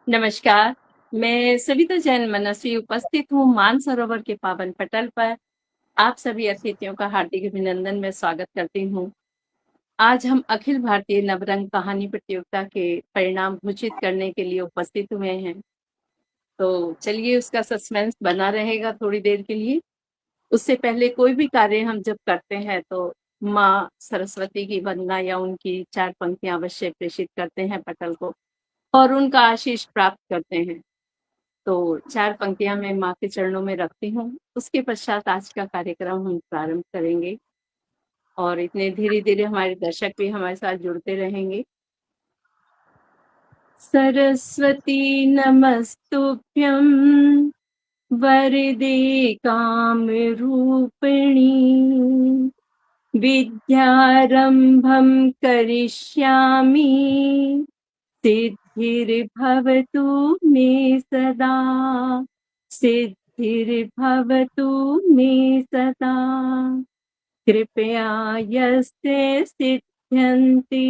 नमस्कार, मैं सविता जैन मनस्वी उपस्थित हूँ मानसरोवर के पावन पटल पर। आप सभी अतिथियों का हार्दिक अभिनंदन में स्वागत करती हूँ। आज हम अखिल भारतीय नवरंग कहानी प्रतियोगिता के परिणाम घोषित करने के लिए उपस्थित हुए हैं। तो चलिए उसका सस्पेंस बना रहेगा थोड़ी देर के लिए। उससे पहले कोई भी कार्य हम जब करते हैं तो माँ सरस्वती की वंदना या उनकी 4 पंक्तियाँ अवश्य प्रेषित करते हैं पटल को और उनका आशीष प्राप्त करते हैं। तो 4 पंक्तियाँ मैं माँ के चरणों में रखती हूँ। उसके पश्चात आज का कार्यक्रम हम प्रारंभ करेंगे और इतने धीरे-धीरे हमारे दर्शक भी हमारे साथ जुड़ते रहेंगे। सरस्वती नमस्तुभ्यं वरदे कामरूपिणी विद्यारम्भं करिष्यामि सिद्धिर्भवतु मे सदा सिद्धिर्भवतु मे सदा कृपया यस्ते सिद्ध्यन्ति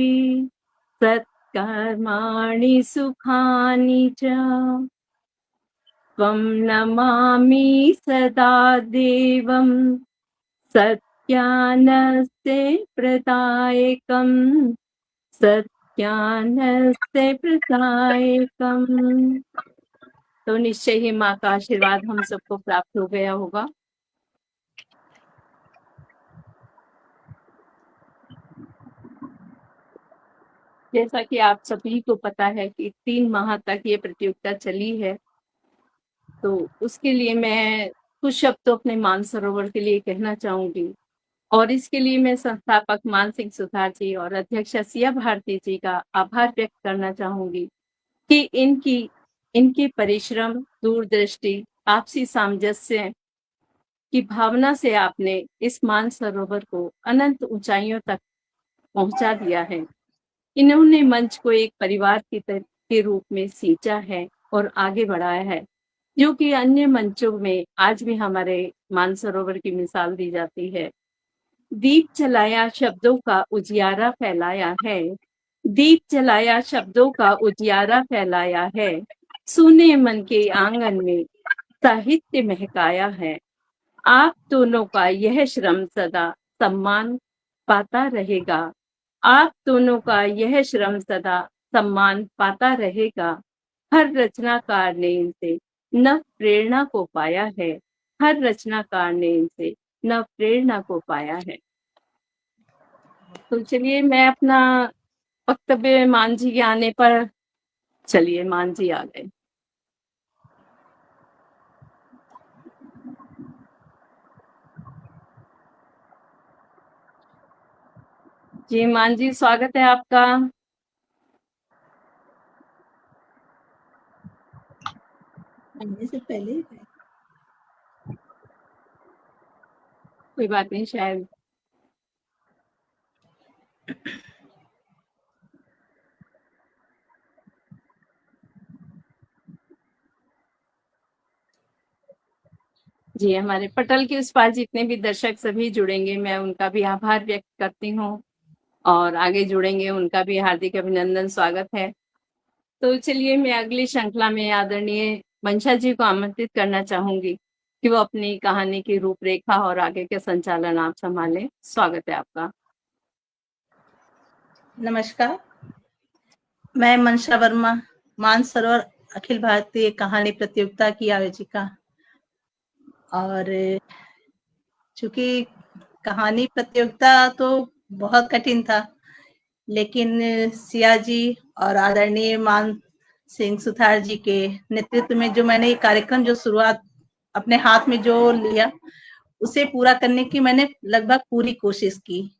सत्कर्माणि सुखानि च त्वं नमामि सदा देवं सत्ज्ञानस्य प्रदायकं सत्ज्ञानस्य प्रदायकम्। तो निश्चय ही माँ का आशीर्वाद हम सबको प्राप्त हो गया होगा। जैसा कि आप सभी को पता है कि 3 माह तक ये प्रतियोगिता चली है, तो उसके लिए मैं कुछ शब्द तो अपने मानसरोवर के लिए कहना चाहूँगी और इसके लिए मैं संस्थापक मान सिंह सुथार जी और अध्यक्षा सिया भारती जी का आभार व्यक्त करना चाहूँगी कि इनके परिश्रम, दूरदृष्टि, आपसी सामंजस्य की भावना से आपने इस मानसरोवर को अनंत ऊंचाइयों तक पहुंचा दिया है। इन्होंने मंच को एक परिवार के रूप में सींचा है और आगे बढ़ाया है, जो कि अन्य मंचों में आज भी हमारे मानसरोवर की मिसाल दी जाती है। दीप जलाया शब्दों का उजियारा फैलाया है, दीप जलाया शब्दों का उजियारा फैलाया है, सुने मन के आंगन में साहित्य महकाया है। आप दोनों का यह श्रम सदा सम्मान पाता रहेगा। आप दोनों का यह श्रम सदा सम्मान पाता रहेगा। हर रचनाकार ने इनसे नव प्रेरणा को पाया है। हर रचनाकार ने इनसे नव प्रेरणा को पाया है। तो चलिए मैं अपना वक्तव्य मान जी के आने पर चलिए मान जी आ गए। जी मान जी स्वागत है आपका। आने से पहले कोई बात नहीं शायद जी हमारे पटल के उस पार जितने भी दर्शक सभी जुड़ेंगे मैं उनका भी आभार व्यक्त करती हूँ और आगे जुड़ेंगे उनका भी हार्दिक अभिनंदन स्वागत है। तो चलिए मैं अगली श्रृंखला में आदरणीय मंशा जी को आमंत्रित करना चाहूंगी कि वो अपनी कहानी की रूपरेखा और आगे के संचालन आप संभालें। स्वागत है आपका। नमस्कार, मैं मनशा वर्मा मानसरोवर अखिल भारतीय कहानी प्रतियोगिता की आयोजिका और चूंकि कहानी प्रतियोगिता तो बहुत कठिन था, लेकिन सिया जी और आदरणीय मान सिंह सुथार जी के नेतृत्व में जो मैंने ये कार्यक्रम जो शुरुआत अपने हाथ में जो लिया उसे पूरा करने की मैंने लगभग पूरी कोशिश की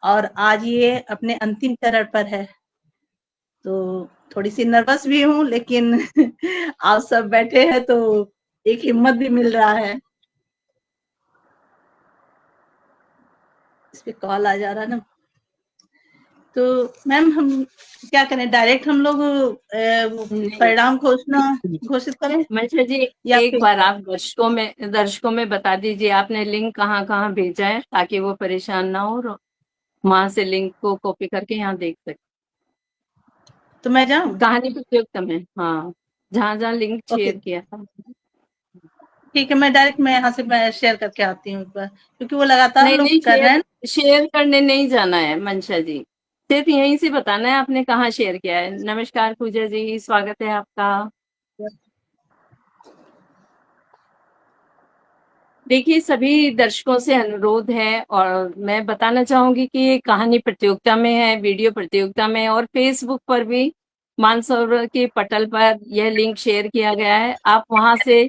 और आज ये अपने अंतिम चरण पर है। तो थोड़ी सी नर्वस भी हूँ, लेकिन आप सब बैठे हैं तो एक हिम्मत भी मिल रहा है। इस पे कॉल आ जा रहा है ना। तो मैम हम क्या करें, डायरेक्ट हम लोग नहीं परिणाम घोषणा घोषित करें मंशा जी या एक फिर? बार आप दर्शकों में बता दीजिए आपने लिंक कहाँ कहाँ भेजा है ताकि वो परेशान ना हो और वहां से लिंक को कॉपी करके यहाँ देख सके। तो मैं जाऊं? कहानी प्रतियोगिता में, हाँ, जहाँ जहाँ लिंक ओके, शेयर किया था। ठीक है, मैं यहाँ से मैं शेयर करके आती हूँ एक बार, क्योंकि वो लगातार नहीं लोग नहीं, कर रहे हैं। शेयर करने नहीं जाना है मंशा जी, सिर्फ यहीं से बताना है आपने कहाँ शेयर किया है। नमस्कार पूजा जी, स्वागत है आपका। देखिए, सभी दर्शकों से अनुरोध है और मैं बताना चाहूंगी कि ये कहानी प्रतियोगिता में है, वीडियो प्रतियोगिता में, और फेसबुक पर भी मानसरोवर के पटल पर यह लिंक शेयर किया गया है, आप वहां से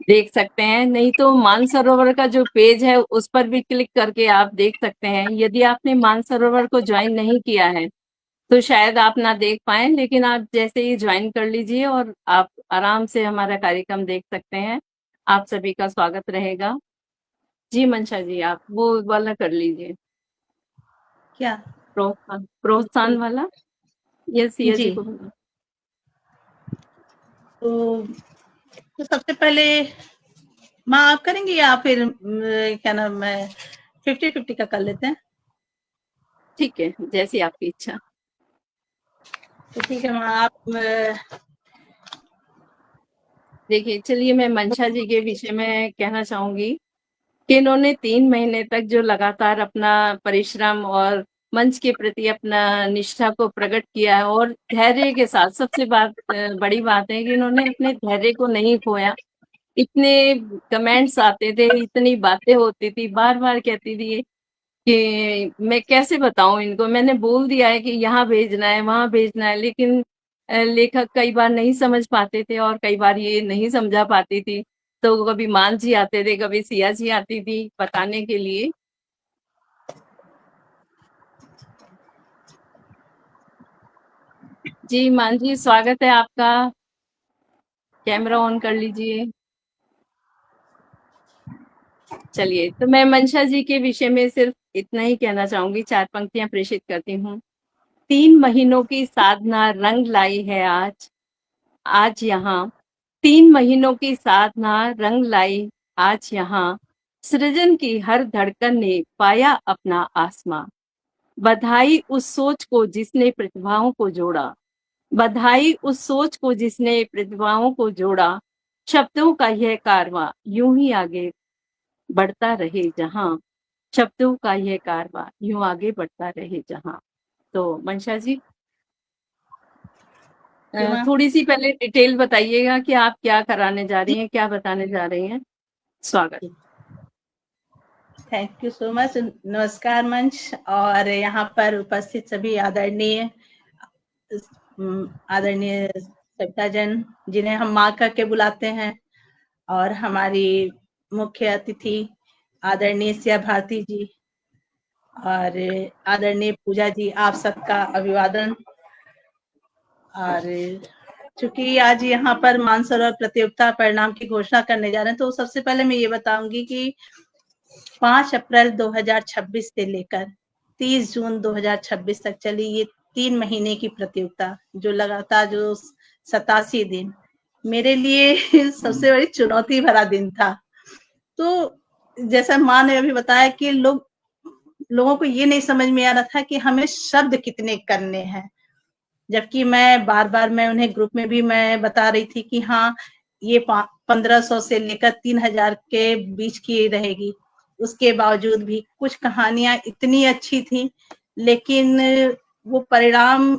देख सकते हैं। नहीं तो मानसरोवर का जो पेज है उस पर भी क्लिक करके आप देख सकते हैं। यदि आपने मानसरोवर को ज्वाइन नहीं किया है तो शायद आप ना देख पाए, लेकिन आप जैसे ही ज्वाइन कर लीजिए और आप आराम से हमारा कार्यक्रम देख सकते हैं। आप सभी का स्वागत रहेगा। जी मंशा जी, आप वो वाला कर लीजिए, क्या? प्रोत्साहन प्रोत्साहन वाला। ये सिया जी, जी को बोलो। तो, तो सबसे पहले माँ आप करेंगी या फिर क्या नाम है, 50-50 का कर लेते हैं? ठीक है, जैसी आपकी इच्छा। तो ठीक है माँ, आप देखिए, चलिए मैं मंशा जी के विषय में कहना चाहूंगी कि इन्होंने 3 महीने तक जो लगातार अपना परिश्रम और मंच के प्रति अपना निष्ठा को प्रकट किया है, और धैर्य के साथ, सबसे बड़ी बात है कि इन्होंने अपने धैर्य को नहीं खोया। इतने कमेंट्स आते थे, इतनी बातें होती थी, बार बार कहती थी कि मैं कैसे बताऊं इनको, मैंने बोल दिया है कि यहाँ भेजना है वहां भेजना है, लेकिन लेखक कई बार नहीं समझ पाते थे और कई बार ये नहीं समझा पाती थी। तो कभी मान जी आते थे, कभी सिया जी आती थी बताने के लिए। जी मान जी, स्वागत है आपका, कैमरा ऑन कर लीजिए। चलिए, तो मैं मंशा जी के विषय में सिर्फ इतना ही कहना चाहूंगी, 4 पंक्तियां प्रेषित करती हूँ। 3 महीनों की साधना रंग लाई है आज, आज यहाँ। 3 महीनों की साधना रंग लाई आज यहाँ, सृजन की हर धड़कन ने पाया अपना आसमां। बधाई उस सोच को जिसने प्रतिभाओं को जोड़ा, बधाई उस सोच को जिसने प्रतिभाओं को जोड़ा। शब्दों का यह कारवां यूं ही आगे बढ़ता रहे जहां, शब्दों का यह कारवां यूं आगे बढ़ता रहे जहां। तो मंशा जी, क्यों माँ? थोड़ी सी पहले डिटेल बताइएगा कि आप क्या कराने जा रही हैं, क्या बताने जा रही हैं। स्वागत। Thank you so much. नमस्कार मंच और यहाँ पर उपस्थित सभी आदरणीय सविता जन, जिन्हें हम माँ कह के बुलाते हैं, और हमारी मुख्य अतिथि आदरणीय सिया भारती जी और आदरणीय पूजा जी, आप सबका अभिवादन। और चूंकि आज यहाँ पर मानसरोवर प्रतियोगिता परिणाम की घोषणा करने जा रहे हैं, तो सबसे पहले मैं ये बताऊंगी कि 5 अप्रैल 2026 से लेकर 30 जून 2026 तक चली ये 3 महीने की प्रतियोगिता, जो लगातार जो 87 दिन मेरे लिए सबसे बड़ी चुनौती भरा दिन था। तो जैसा माँ ने अभी बताया कि लोगों को ये नहीं समझ में आ रहा था कि हमें शब्द कितने करने हैं, जबकि मैं उन्हें ग्रुप में भी मैं बता रही थी कि हाँ, ये 1500 से लेकर 3000 के बीच की रहेगी। उसके बावजूद भी कुछ कहानियां इतनी अच्छी थी, लेकिन वो परिणाम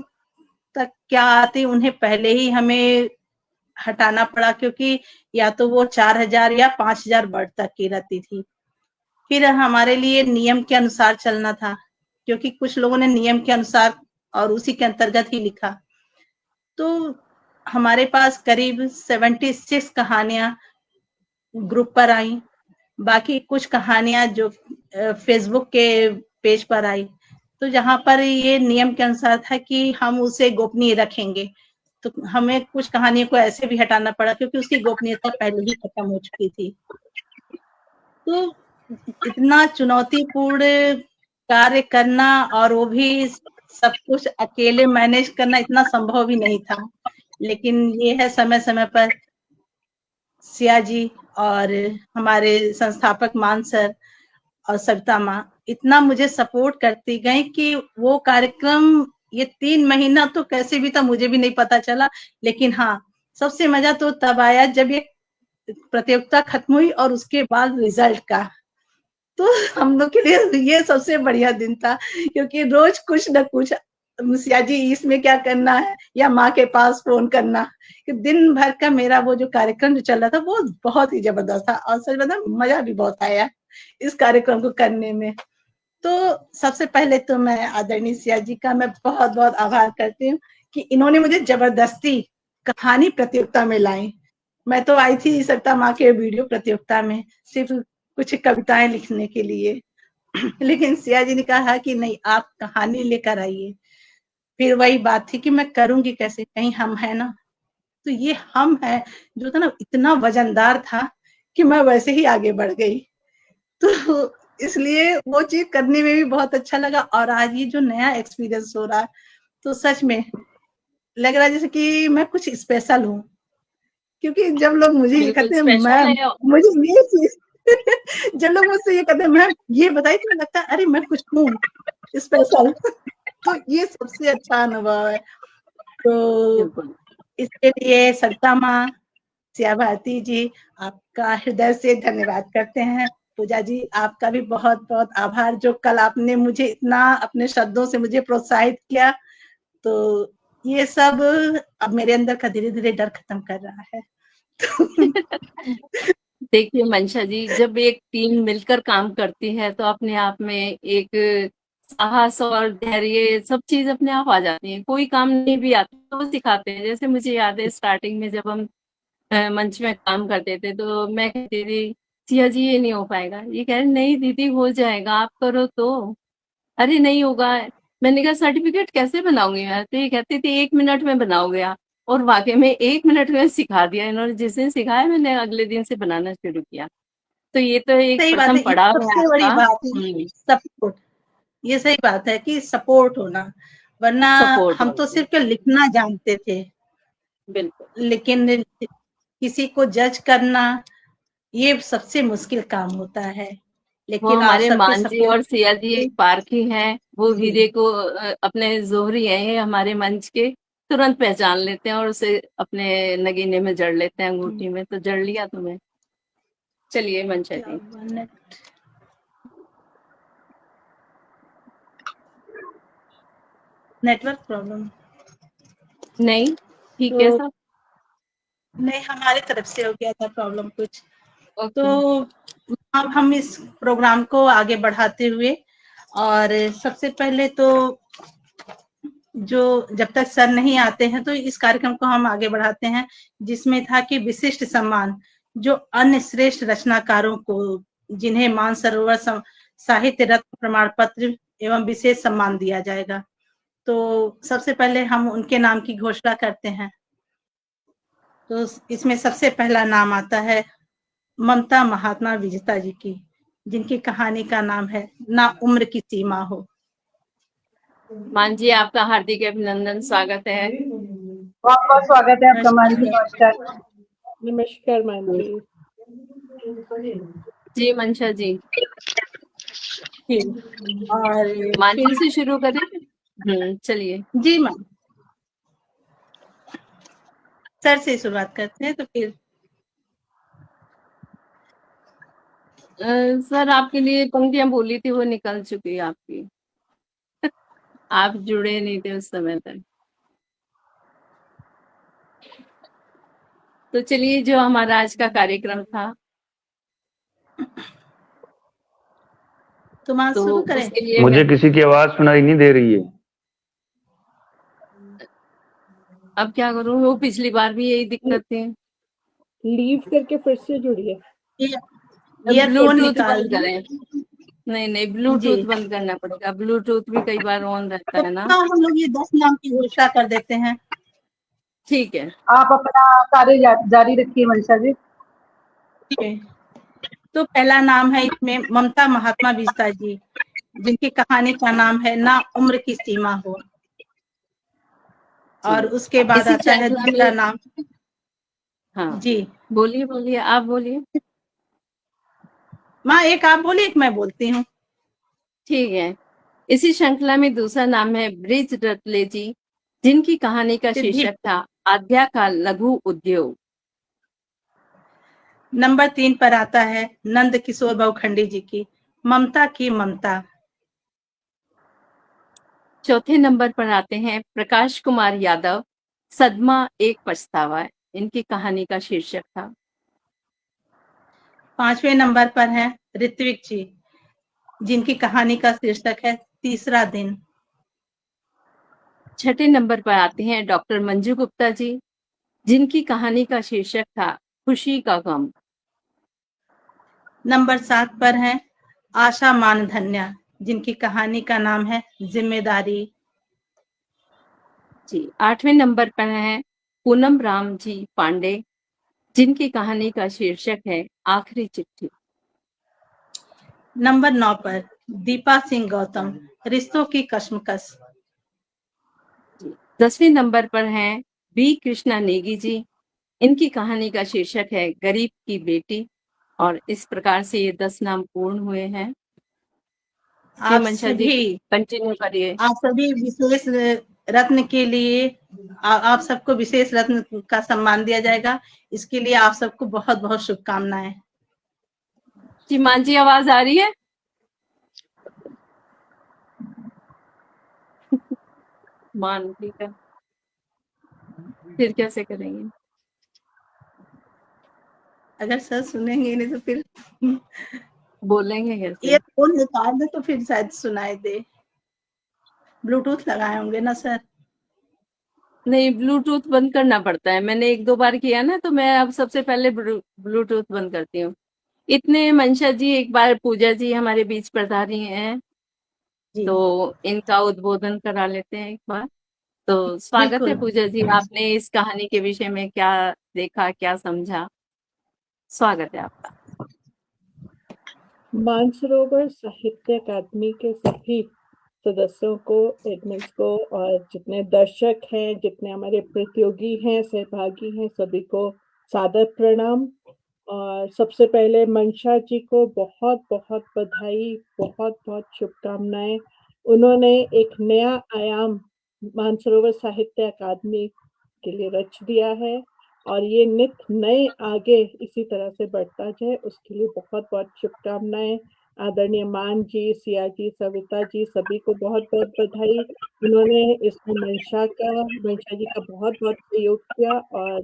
तक क्या आती उन्हें पहले ही हमें हटाना पड़ा, क्योंकि या तो वो 4000 या 5000 वर्ड तक की रहती थी। फिर हमारे लिए नियम के अनुसार चलना था, क्योंकि कुछ लोगों ने नियम के अनुसार और उसी के अंतर्गत ही लिखा। तो हमारे पास करीब 76 कहानियां ग्रुप पर आई, बाकी कुछ कहानियां जो फेसबुक के पेज पर आई। तो जहां पर ये नियम के अनुसार था कि हम उसे गोपनीय रखेंगे, तो हमें कुछ कहानियों को ऐसे भी हटाना पड़ा, क्योंकि उसकी गोपनीयता पहले ही खत्म हो चुकी थी। तो इतना चुनौतीपूर्ण कार्य करना, और वो भी सब कुछ अकेले मैनेज करना, इतना संभव भी नहीं था। लेकिन ये है, समय समय पर सिया जी और हमारे संस्थापक मान सर और सविता माँ इतना मुझे सपोर्ट करती गई कि वो कार्यक्रम ये 3 महीना तो कैसे भी था मुझे भी नहीं पता चला, लेकिन हाँ, सबसे मजा तो तब आया जब ये प्रतियोगिता खत्म हुई और उसके बाद रिजल्ट का। तो हम लोग के लिए ये सबसे बढ़िया दिन था, क्योंकि रोज कुछ न कुछ, मुसिया जी इसमें क्या करना है, या माँ के पास फोन करना, कि दिन भर का मेरा वो जो कार्यक्रम जो चल रहा था वो बहुत ही जबरदस्त था, और सच बता मजा भी बहुत आया इस कार्यक्रम को करने में। तो सबसे पहले तो मैं आदरणीय सिया जी का मैं बहुत बहुत आभार करती हूँ कि इन्होंने मुझे जबरदस्ती कहानी प्रतियोगिता में लाई। मैं तो आई थी सरिता माँ के वीडियो प्रतियोगिता में सिर्फ कुछ कविताएं लिखने के लिए, लेकिन सिया जी ने कहा कि नहीं, आप कहानी लेकर आइए। फिर वही बात थी कि मैं करूंगी कैसे, कहीं हम है ना, तो ये हम है जो था ना इतना वजनदार था कि मैं वैसे ही आगे बढ़ गई। तो इसलिए वो चीज करने में भी बहुत अच्छा लगा, और आज ये जो नया एक्सपीरियंस हो रहा है तो सच में लग रहा है जैसे कि मैं कुछ स्पेशल हूँ, क्योंकि जब लोग मुझे ये बिल्कुल कहते हैं स्पेशल मैम, है। मुझे ये चीज जब लोग मुझसे ये कहते हैं मैम ये बताइए, तो लगता है अरे मैं कुछ हूँ स्पेशल। तो ये सबसे अच्छा अनुभव है। तो बिल्कुल। इसके लिए सरिता माँ, सिया भारती जी, आपका हृदय से धन्यवाद करते हैं। पूजा जी, आपका भी बहुत बहुत आभार, जो कल आपने मुझे इतना अपने शब्दों से मुझे प्रोत्साहित किया। तो ये सब अब मेरे अंदर का धीरे धीरे डर खत्म कर रहा है। देखिए मंशा जी, जब एक टीम मिलकर काम करती है तो अपने आप में एक साहस और धैर्य सब चीज अपने आप आ जाती है। कोई काम नहीं भी आता तो वो सिखाते हैं। जैसे मुझे याद है स्टार्टिंग में जब हम मंच में काम करते थे तो मैं कहती थी सिया जी ये नहीं हो पाएगा, ये कह रहे नहीं दीदी हो जाएगा, आप करो तो। अरे नहीं होगा। मैंने कहा सर्टिफिकेट कैसे बनाऊंगी मैं, तो ये कहती थी 1 मिनट में बनाओगे आप। और वाकई में 1 मिनट में सिखा दिया इन्होंने। जिस दिन सिखाया मैंने अगले दिन से बनाना शुरू किया। तो ये तो एक सही बात प्रथम है, ये पड़ाव है सबसे बड़ी आपका। बात है, सपोर्ट। ये सही बात है कि सपोर्ट होना, वरना सपोर्ट हम तो होना। सिर्फ लिखना जानते थे, बिल्कुल। लेकिन किसी को जज करना ये सबसे मुश्किल काम होता है। वो लेकिन आप हमारे सबके मान जी सपोर्ट और सिया जी से एक पारखी हैं। वो जी, हीरे को अपने जोहरी हैं ये हमारे मंच के, तुरंत पहचान लेते हैं और उसे अपने नगीने में जड़ लेते हैं, अंगूठी में। तो जड़ लिया तुम्हें। चलिए मंशा क्या जी। Network problem. नहीं, ठीक है तो सब। नहीं, हमारी तरफ से हो गया था प्रॉब्लम कुछ। तो ओके। अब हम इस प्रोग्राम को आगे बढ़ाते हुए, और सबसे पहले तो जो जब तक सर नहीं आते हैं तो इस कार्यक्रम को हम आगे बढ़ाते हैं, जिसमें था कि विशिष्ट सम्मान जो अन्य श्रेष्ठ रचनाकारों को, जिन्हें मानसरोवर साहित्य रत्न प्रमाण पत्र एवं विशेष सम्मान दिया जाएगा। तो सबसे पहले हम उनके नाम की घोषणा करते हैं। तो इसमें सबसे पहला नाम आता है ममता महात्मा विजेता जी की, जिनकी कहानी का नाम है ना उम्र की सीमा हो। मान जी आपका हार्दिक अभिनंदन, स्वागत है। बहुत बहुत स्वागत है आपका मान जी। नमस्कार। नमस्कार। नमस्कार मान जी। जी मंशा जी। और मान फिर जी से शुरू करें। चलिए। जी मैम, सर से शुरुआत करते हैं तो फिर सर आपके लिए पंक्तियां बोली थी वो निकल चुकी है आपकी। आप जुड़े नहीं थे उस समय तक। तो चलिए, जो हमारा आज का कार्यक्रम था तो मैं तो शुरू करें। उसके लिए मैं मुझे किसी की आवाज सुनाई नहीं दे रही है। अब क्या करूं, वो पिछली बार भी यही दिक्कत थी। लीव करके फिर से जुड़िए। ईयरफोन ब्लूटूथ निकाल बंद दी। करें। नहीं नहीं, जी, ब्लूटूथ बंद करना पड़ेगा। ब्लूटूथ भी कई बार ऑन रहता तो है ना। हम लोग ये 10 नाम की घोषणा कर देते हैं। ठीक है। आप अपना कार्य जारी रखिए मंशा जी। तो पहला नाम है इसमें ममता महात्मा विजता जी, जिनकी कहानी का नाम है ना उम्र की सीमा हो। और जी। उसके बाद इसी आता है श्रृंखला दूसरा में। नाम। हाँ, जी बोलिए बोलिए, आप बोलिए। माँ, एक आप बोलिए, एक मैं बोलती हूँ। ठीक है। इसी श्रृंखला में दूसरा नाम है ब्रिज रतले जी, जिनकी कहानी का सिद्धि। शीर्षक था आद्या का लघु उद्योग। नंबर 3 पर आता है नंद किशोर बहुखंडी जी की ममता की ममता। चौथे नंबर पर आते हैं प्रकाश कुमार यादव, सदमा एक पछतावा। इनकी कहानी का शीर्षक था। 5वें नंबर पर है ऋत्विक जी, जिनकी कहानी का शीर्षक है तीसरा दिन। छठे नंबर पर आते हैं डॉक्टर मंजू गुप्ता जी, जिनकी कहानी का शीर्षक था खुशी का गम। नंबर 7 पर है आशा मानधन्या, जिनकी कहानी का नाम है जिम्मेदारी। जी, 8वें नंबर पर है पूनम राम जी पांडे, जिनकी कहानी का शीर्षक है आखिरी चिट्ठी। नंबर 9 पर दीपा सिंह गौतम, रिश्तों की कश्मकश। 10वें नंबर पर हैं बी कृष्णा नेगी जी, इनकी कहानी का शीर्षक है गरीब की बेटी। और इस प्रकार से ये 10 नाम पूर्ण हुए हैं। जी आप मंशा जी, सभी कंटिन्यू करिए। आप सभी विशेष रत्न के लिए आप सबको विशेष रत्न का सम्मान दिया जाएगा। इसके लिए आप सबको बहुत बहुत शुभकामनाएं। जी मान जी, आवाज आ रही है? मान, ठीक है, फिर कैसे करेंगे? अगर सर सुनेंगे नहीं तो फिर बोलेंगे कैसे? ये फोन निकाल दे तो फिर शायद सुनाई दे। ब्लूटूथ लगाए होंगे ना सर? नहीं, ब्लूटूथ बंद करना पड़ता है। मैंने 1-2 बार किया ना, तो मैं अब सबसे पहले ब्लूटूथ बंद करती हूँ। इतने मंशा जी, एक बार पूजा जी हमारे बीच पधारी हैं, जी तो इनका उद्बोधन करा लेते हैं एक बार। तो स्वागत है बिल्कुल। पूजा जी, आपने इस कहानी के विषय में क्या देखा, क्या समझा? स्वागत है आपका। मानसरोवर साहित्य अकादमी के सभी सदस्यों को, एडमिन्स को और जितने दर्शक हैं, जितने हमारे प्रतियोगी हैं, सहभागी हैं, सभी को सादर प्रणाम। और सबसे पहले मंशा जी को बहुत बहुत बधाई, बहुत बहुत शुभकामनाएं। उन्होंने एक नया आयाम मानसरोवर साहित्य अकादमी के लिए रच दिया है और ये नित नए आगे इसी तरह से बढ़ता जाए, उसके लिए बहुत बहुत शुभकामनाएं। आदरणीय मान जी, सिया जी, सविता जी, सभी को बहुत बहुत बधाई। उन्होंने इसमें मंशा जी का बहुत बहुत सहयोग किया और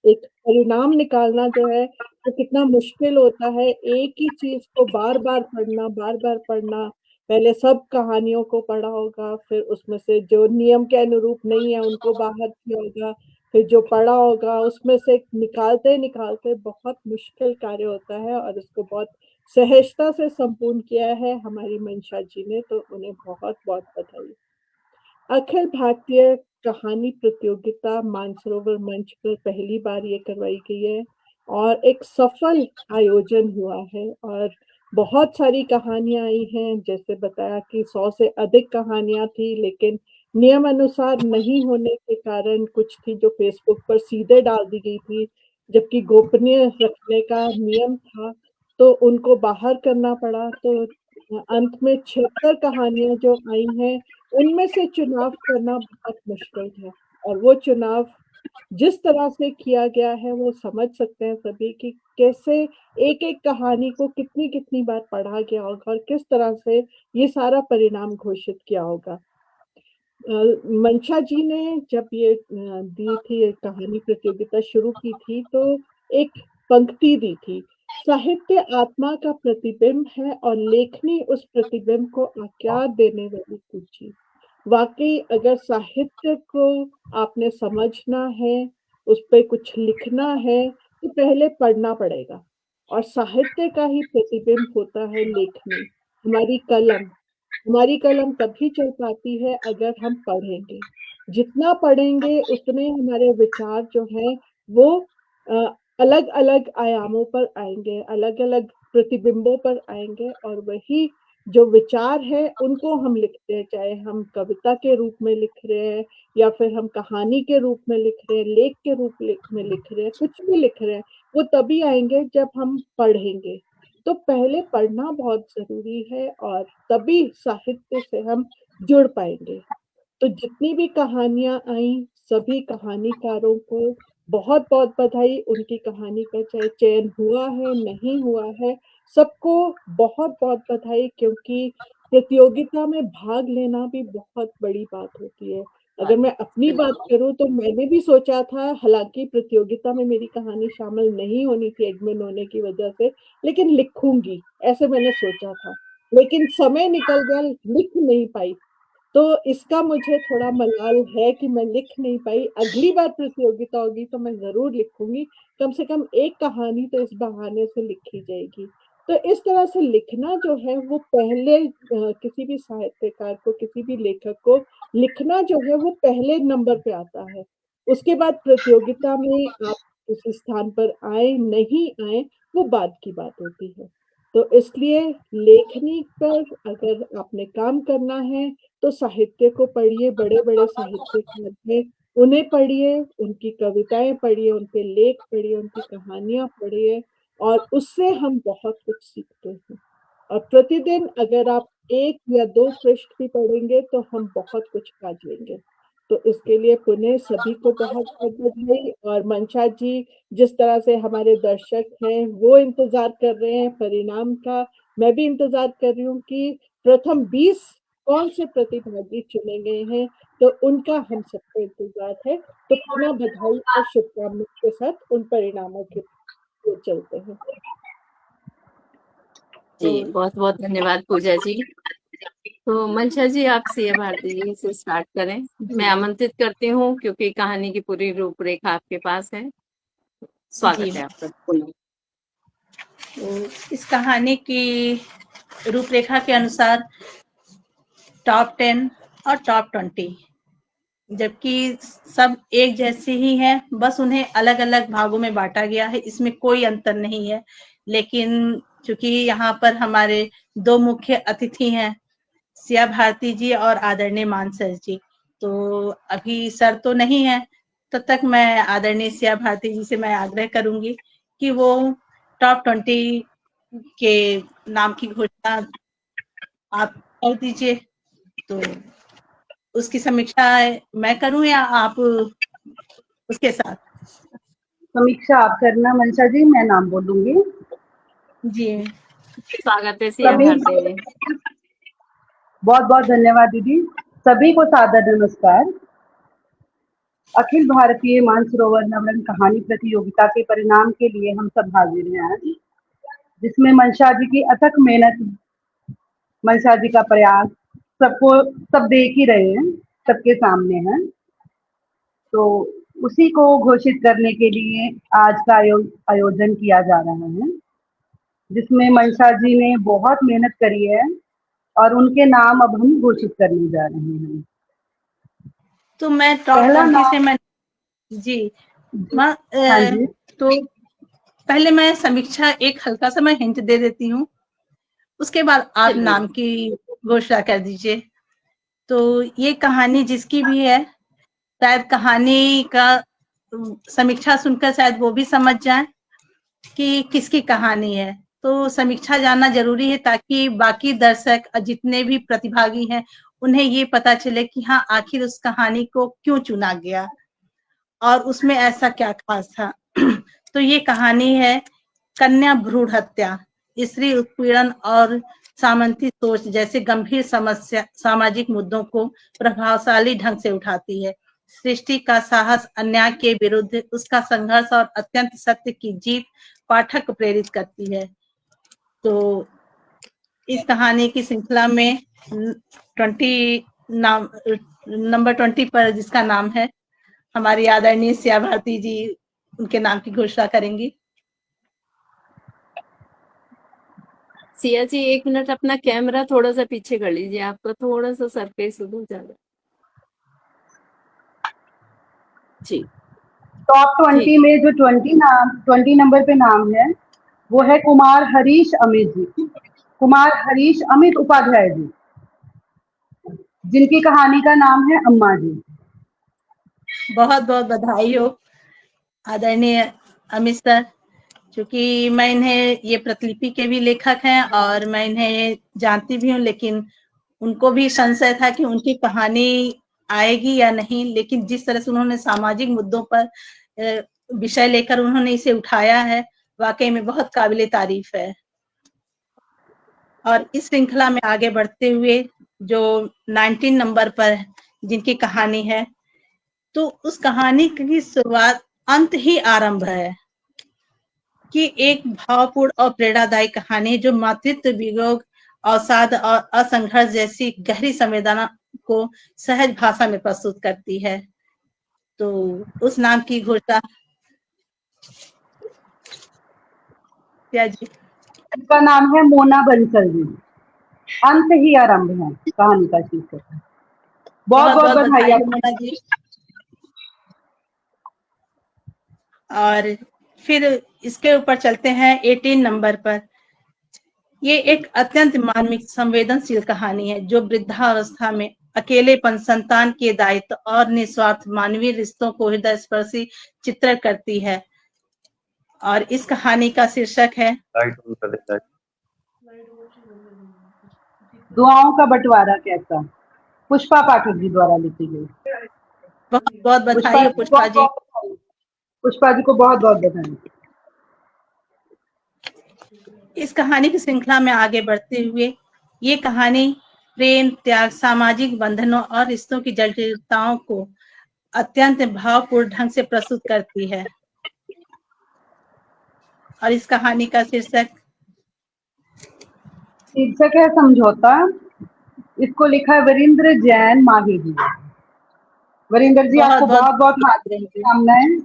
एक परिणाम निकालना जो है वो कितना मुश्किल होता है। एक ही चीज को बार बार पढ़ना। पहले सब कहानियों को पढ़ा होगा, फिर उसमें से जो नियम के अनुरूप नहीं है उनको बाहर किया होगा, फिर जो पढ़ा होगा उसमें से निकालते निकालते बहुत मुश्किल कार्य होता है और इसको बहुत सहजता से संपूर्ण किया है हमारी मंशा जी ने, तो उन्हें बहुत बहुत बधाई। अखिल भारतीय कहानी प्रतियोगिता मानसरोवर मंच पर पहली बार ये करवाई गई है और एक सफल आयोजन हुआ है और बहुत सारी कहानियां आई हैं। जैसे बताया कि 100 से अधिक कहानियां थी, लेकिन नियम अनुसार नहीं होने के कारण कुछ थी जो फेसबुक पर सीधे डाल दी गई थी, जबकि गोपनीय रखने का नियम था, तो उनको बाहर करना पड़ा। तो अंत में 76 कहानियां जो आई हैं, उनमें से चुनाव करना बहुत मुश्किल था और वो चुनाव जिस तरह से किया गया है वो समझ सकते हैं सभी कि कैसे एक एक कहानी को कितनी कितनी बार पढ़ा गया होगा और किस तरह से ये सारा परिणाम घोषित किया होगा। मंशा जी ने जब ये दी थी, ये कहानी प्रतियोगिता शुरू की थी, तो एक पंक्ति दी थी, साहित्य आत्मा का प्रतिबिंब है और लेखनी उस प्रतिबिंब को आकार देने वाली कुंजी। वाकई अगर साहित्य को आपने समझना है, उस पर कुछ लिखना है, तो पहले पढ़ना पड़ेगा और साहित्य का ही प्रतिबिंब होता है लेखनी। हमारी कलम हमारी कलम तभी चल पाती है अगर हम पढ़ेंगे। जितना पढ़ेंगे उतने हमारे विचार जो हैं वो अलग अलग आयामों पर आएंगे, अलग अलग प्रतिबिंबों पर आएंगे और वही जो विचार है उनको हम लिखते हैं, चाहे हम कविता के रूप में लिख रहे हैं या फिर हम कहानी के रूप में लिख रहे हैं, लेख के रूप में लिख रहे हैं, कुछ भी लिख रहे हैं, वो तभी आएंगे जब हम पढ़ेंगे। तो पहले पढ़ना बहुत जरूरी है और तभी साहित्य से हम जुड़ पाएंगे। तो जितनी भी कहानियां आई, सभी कहानीकारों को बहुत बहुत बधाई। उनकी कहानी का चाहे चयन हुआ है नहीं हुआ है, सबको बहुत बहुत बधाई, क्योंकि प्रतियोगिता में भाग लेना भी बहुत बड़ी बात होती है। अगर मैं अपनी बात करूं तो मैंने भी सोचा था, हालांकि प्रतियोगिता में मेरी कहानी शामिल नहीं होनी थी एडमिन होने की वजह से, लेकिन लिखूंगी ऐसे मैंने सोचा था। लेकिन समय निकल गया, लिख नहीं पाई। तो इसका मुझे थोड़ा मलाल है कि मैं लिख नहीं पाई। अगली बार प्रतियोगिता होगी तो मैं जरूर लिखूंगी, कम से कम एक कहानी तो इस बहाने से लिखी जाएगी। तो इस तरह से लिखना जो है वो पहले किसी भी साहित्यकार को, किसी भी लेखक को लिखना जो है वो पहले नंबर पे आता है। उसके बाद प्रतियोगिता में आप किसी स्थान पर आए नहीं आए वो बाद की बात होती है। तो इसलिए लेखनी पर अगर आपने काम करना है तो साहित्य को पढ़िए, बड़े बड़े साहित्यकार हैं उन्हें पढ़िए, उनकी कविताएं पढ़िए, उनके लेख पढ़िए, उनकी कहानियां पढ़िए, और उससे हम बहुत कुछ सीखते हैं। और प्रतिदिन अगर आप 1 या 2 पृष्ठ भी पढ़ेंगे तो हम बहुत कुछ पा लेंगे। तो इसके लिए पुनः सभी को बहुत बहुत बधाई। और मंशा जी, जिस तरह से हमारे दर्शक हैं वो इंतजार कर रहे हैं परिणाम का, मैं भी इंतजार कर रही हूँ कि प्रथम 20 कौन से प्रतिभागी चुने गए हैं, तो उनका हम सबको इंतजार है। तो पुनः बधाई और शुभकामनाओं के साथ उन परिणामों के लिए चलते हैं। जी, बहुत बहुत धन्यवाद पूजा जी। तो मंशा जी, आप सिया भारती जी से स्टार्ट करें। मैं आमंत्रित करती हूँ क्योंकि कहानी की पूरी रूपरेखा आपके पास है। स्वागत है आपका। तो इस कहानी की रूपरेखा के अनुसार टॉप 10 और टॉप 20, जबकि सब एक जैसे ही हैं, बस उन्हें अलग अलग भागों में बांटा गया है, इसमें कोई अंतर नहीं है। लेकिन चूंकि यहाँ पर हमारे 2 मुख्य अतिथि हैं, सिया भारती जी और आदरणीय मान सर जी, तो अभी सर तो नहीं है, तब तक मैं आदरणीय सिया भारती जी से मैं आग्रह करूंगी कि वो टॉप 20 के नाम की घोषणा आप कर दीजिए। तो उसकी समीक्षा मैं करूं या आप उसके साथ? समीक्षा आप करना मंशा जी, मैं नाम बोलूंगी। जी, स्वागत है सिया सभी भारती जी। बहुत बहुत धन्यवाद दीदी। सभी को सादर नमस्कार। अखिल भारतीय मानसरोवर नवरंग कहानी प्रतियोगिता के परिणाम के लिए हम सब हाजिर हैं आज, जिसमें मंशा जी की अथक मेहनत, मंशा जी का प्रयास सबको सब देख ही रहे हैं, सबके सामने है। तो उसी को घोषित करने के लिए आज का आयोजन किया जा रहा है, जिसमें मंशा जी ने बहुत मेहनत करी है और उनके नाम अब हम घोषित करने जा रहे हैं। तो मैं टॉप 20 से मैं जी हाँ जी। तो पहले मैं समीक्षा एक हल्का सा मैं हिंट दे देती हूँ, उसके बाद आप नाम की घोषणा कर दीजिए। तो ये कहानी जिसकी भी है, शायद कहानी का समीक्षा सुनकर शायद वो भी समझ जाए कि किसकी कहानी है। तो समीक्षा जानना जरूरी है ताकि बाकी दर्शक जितने भी प्रतिभागी हैं उन्हें ये पता चले कि हाँ, आखिर उस कहानी को क्यों चुना गया और उसमें ऐसा क्या खास था। तो ये कहानी है कन्या भ्रूण हत्या, स्त्री उत्पीड़न और सामंती सोच जैसे गंभीर समस्या सामाजिक मुद्दों को प्रभावशाली ढंग से उठाती है। सृष्टि का साहस, अन्याय के विरुद्ध उसका संघर्ष और अत्यंत सत्य की जीत पाठक को प्रेरित करती है। तो इस कहानी की श्रृंखला में 20 नाम, नंबर 20 पर जिसका नाम है, हमारी आदरणीय सिया भारती जी उनके नाम की घोषणा करेंगी। सिया जी, 1 मिनट अपना कैमरा थोड़ा सा पीछे कर लीजिए, आपका थोड़ा सा सरफेस उधर ज्यादा। जी, टॉप 20 में जो 20 नंबर पे नाम है वो है कुमार हरीश अमित जी, कुमार हरीश अमित उपाध्याय जी, जिनकी कहानी का नाम है अम्मा जी। बहुत बहुत बधाई हो आदरणीय अमित सर। क्योंकि मैं इन्हें, ये प्रतिलिपि के भी लेखक हैं और मैं इन्हें जानती भी हूँ, लेकिन उनको भी संशय था कि उनकी कहानी आएगी या नहीं। लेकिन जिस तरह से उन्होंने सामाजिक मुद्दों पर विषय लेकर उन्होंने इसे उठाया है, वाकई में बहुत काबिले तारीफ है। और इस श्रृंखला में आगे बढ़ते हुए जो 19 नंबर पर जिनकी कहानी है, तो उस कहानी की शुरुआत अंत ही आरंभ है कि एक भावपूर्ण और प्रेरणादायी कहानी जो मातृत्व, वियोग, अवसाद और असंघर्ष जैसी गहरी संवेदना को सहज भाषा में प्रस्तुत करती है। तो उस नाम की घोषणा क्या जी? इसका नाम है मोना बंसल जी। अंत ही आरंभ है कहानी का शीर्षक। बहुत बहुत बधाई आपको मोना जी। और फिर इसके ऊपर चलते हैं 18 नंबर पर। ये एक अत्यंत मार्मिक संवेदनशील कहानी है जो वृद्धावस्था में अकेलेपन, संतान के दायित्व और निस्वार्थ मानवीय रिश्तों को हृदय स्पर्शी चित्रण करती है। और इस कहानी का शीर्षक है दुआओं का बंटवारा कैसा, पुष्पा पाठक जी द्वारा लिखी गई। बहुत बहुत बधाई हो पुष्पा जी। पुष्पा जी को बहुत बहुत बधाई। इस कहानी की श्रृंखला में आगे बढ़ते हुए ये कहानी प्रेम, त्याग, सामाजिक बंधनों और रिश्तों की जटिलताओं को अत्यंत भावपूर्ण ढंग से प्रस्तुत करती है। और इस कहानी का शीर्षक है समझौता। इसको लिखा है वरिंद्र जैन माही जी। वरिंदर जी आपको बहुत बहुत हार्दिक शुभकामनाएं।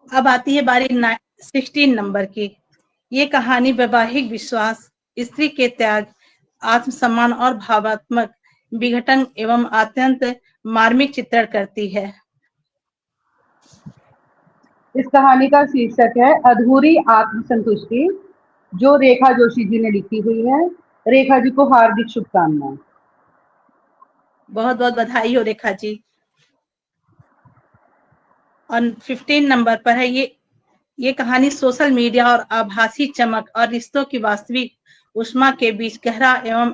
अब आती है बारी 16 नंबर की। ये कहानी वैवाहिक विश्वास, स्त्री के त्याग, आत्मसम्मान और भावात्मक विघटन एवं अत्यंत मार्मिक चित्रण करती है। इस कहानी का शीर्षक है अधूरी आत्मसंतुष्टि, जो रेखा जोशी जी ने लिखी हुई है। रेखा जी को हार्दिक शुभकामनाएं। बहुत बहुत बधाई हो रेखा जी। और 15 नंबर पर है ये कहानी सोशल मीडिया और आभासी चमक और रिश्तों की वास्तविक उष्मा के बीच गहरा एवं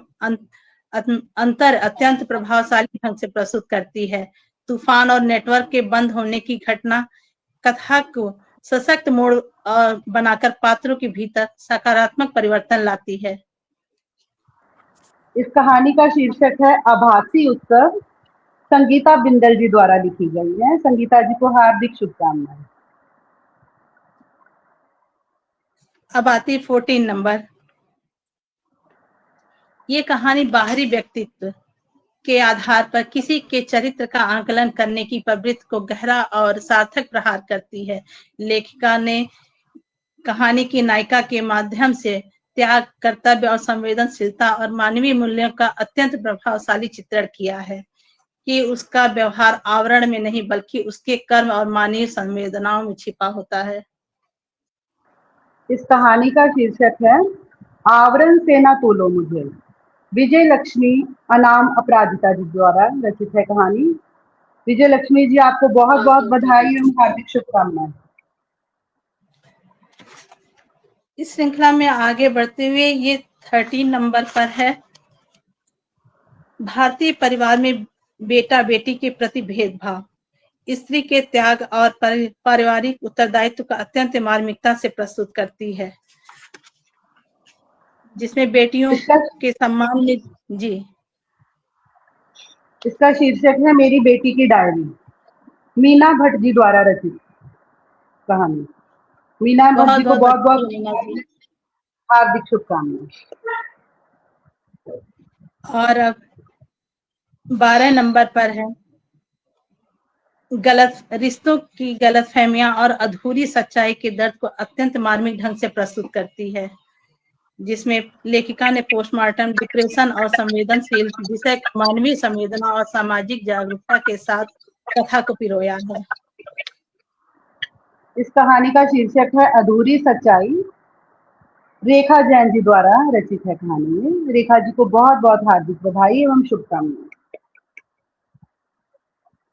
अंतर अत्यंत प्रभावशाली ढंग से प्रस्तुत करती है। तूफान और नेटवर्क के बंद होने की घटना कथा को सशक्त मोड़ बनाकर पात्रों के भीतर सकारात्मक परिवर्तन लाती है। इस कहानी का शीर्षक है आभासी उत्सव। संगीता बिंदल जी द्वारा लिखी गई है। संगीता जी को हार्दिक शुभकामनाएं। अब आती 14 नंबर। ये कहानी बाहरी व्यक्तित्व के आधार पर किसी के चरित्र का आकलन करने की प्रवृत्ति को गहरा और सार्थक प्रहार करती है। लेखिका ने कहानी की नायिका के माध्यम से त्याग, कर्तव्य और संवेदनशीलता और मानवीय मूल्यों का अत्यंत प्रभावशाली चित्रण किया है कि उसका व्यवहार आवरण में नहीं बल्कि उसके कर्म और मानवीय संवेदनाओं में छिपा होता है। इस कहानी का शीर्षक है आवरण से ना तोलो मुझे। विजय लक्ष्मी अनाम अपराजिता जी द्वारा रचित है कहानी। विजय लक्ष्मी जी आपको बहुत बहुत बधाई एवं हार्दिक शुभकामनाएं। इस श्रृंखला में आगे बढ़ते हुए ये 13 नंबर पर है। भारतीय परिवार में बेटा बेटी के प्रति भेदभाव, स्त्री के त्याग और पारिवारिक उत्तरदायित्व का अत्यंत मार्मिकता से प्रस्तुत करती है, जिसमें बेटियों के सम्मान में जी। इसका शीर्षक है मेरी बेटी की डायरी। मीना भट्ट जी द्वारा रचित कहानी। मीना भट्ट जी को बहुत बहुत हार्दिक शुभकामनाएं। और अब 12 नंबर पर है रिश्तों की गलतफहमियां और अधूरी सच्चाई के दर्द को अत्यंत मार्मिक ढंग से प्रस्तुत करती है, जिसमें लेखिका ने पोस्टमार्टम डिप्रेशन और संवेदनशील विषय मानवीय संवेदना और सामाजिक जागरूकता के साथ कथा को पिरोया है। इस कहानी का शीर्षक है अधूरी सच्चाई। रेखा जैन जी द्वारा रचित है कहानी में। रेखा जी को बहुत बहुत हार्दिक बधाई एवं शुभकामनाएं।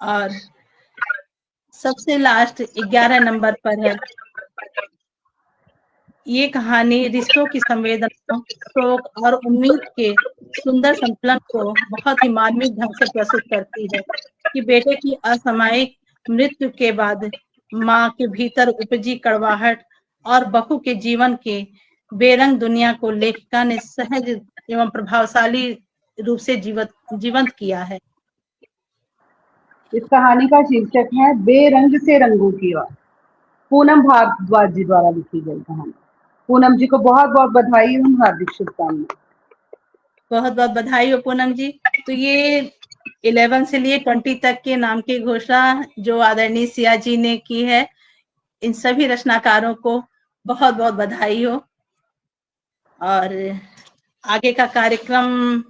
और सबसे लास्ट 11 नंबर पर है। ये कहानी रिश्तों की संवेदना, शोक और उम्मीद के सुंदर संतुलन को बहुत ही मार्मिक ढंग से प्रस्तुत करती है कि बेटे की असामयिक मृत्यु के बाद माँ के भीतर उपजी कड़वाहट और बहू के जीवन के बेरंग दुनिया को लेखिका ने सहज एवं प्रभावशाली रूप से जीवंत किया है। इस कहानी का शीर्षक है बेरंग से रंगों की ओर। पूनम भारद्वाज जी द्वारा लिखी गई कहानी। पूनम जी को बहुत बहुत बधाई एवं हार्दिक शुभकामनाएं। बहुत बहुत बधाई हो पूनम जी। तो ये 11 से लिए 20 तक के नाम की घोषणा जो आदरणीय सिया जी ने की है, इन सभी रचनाकारों को बहुत बहुत बधाई हो। और आगे का कार्यक्रम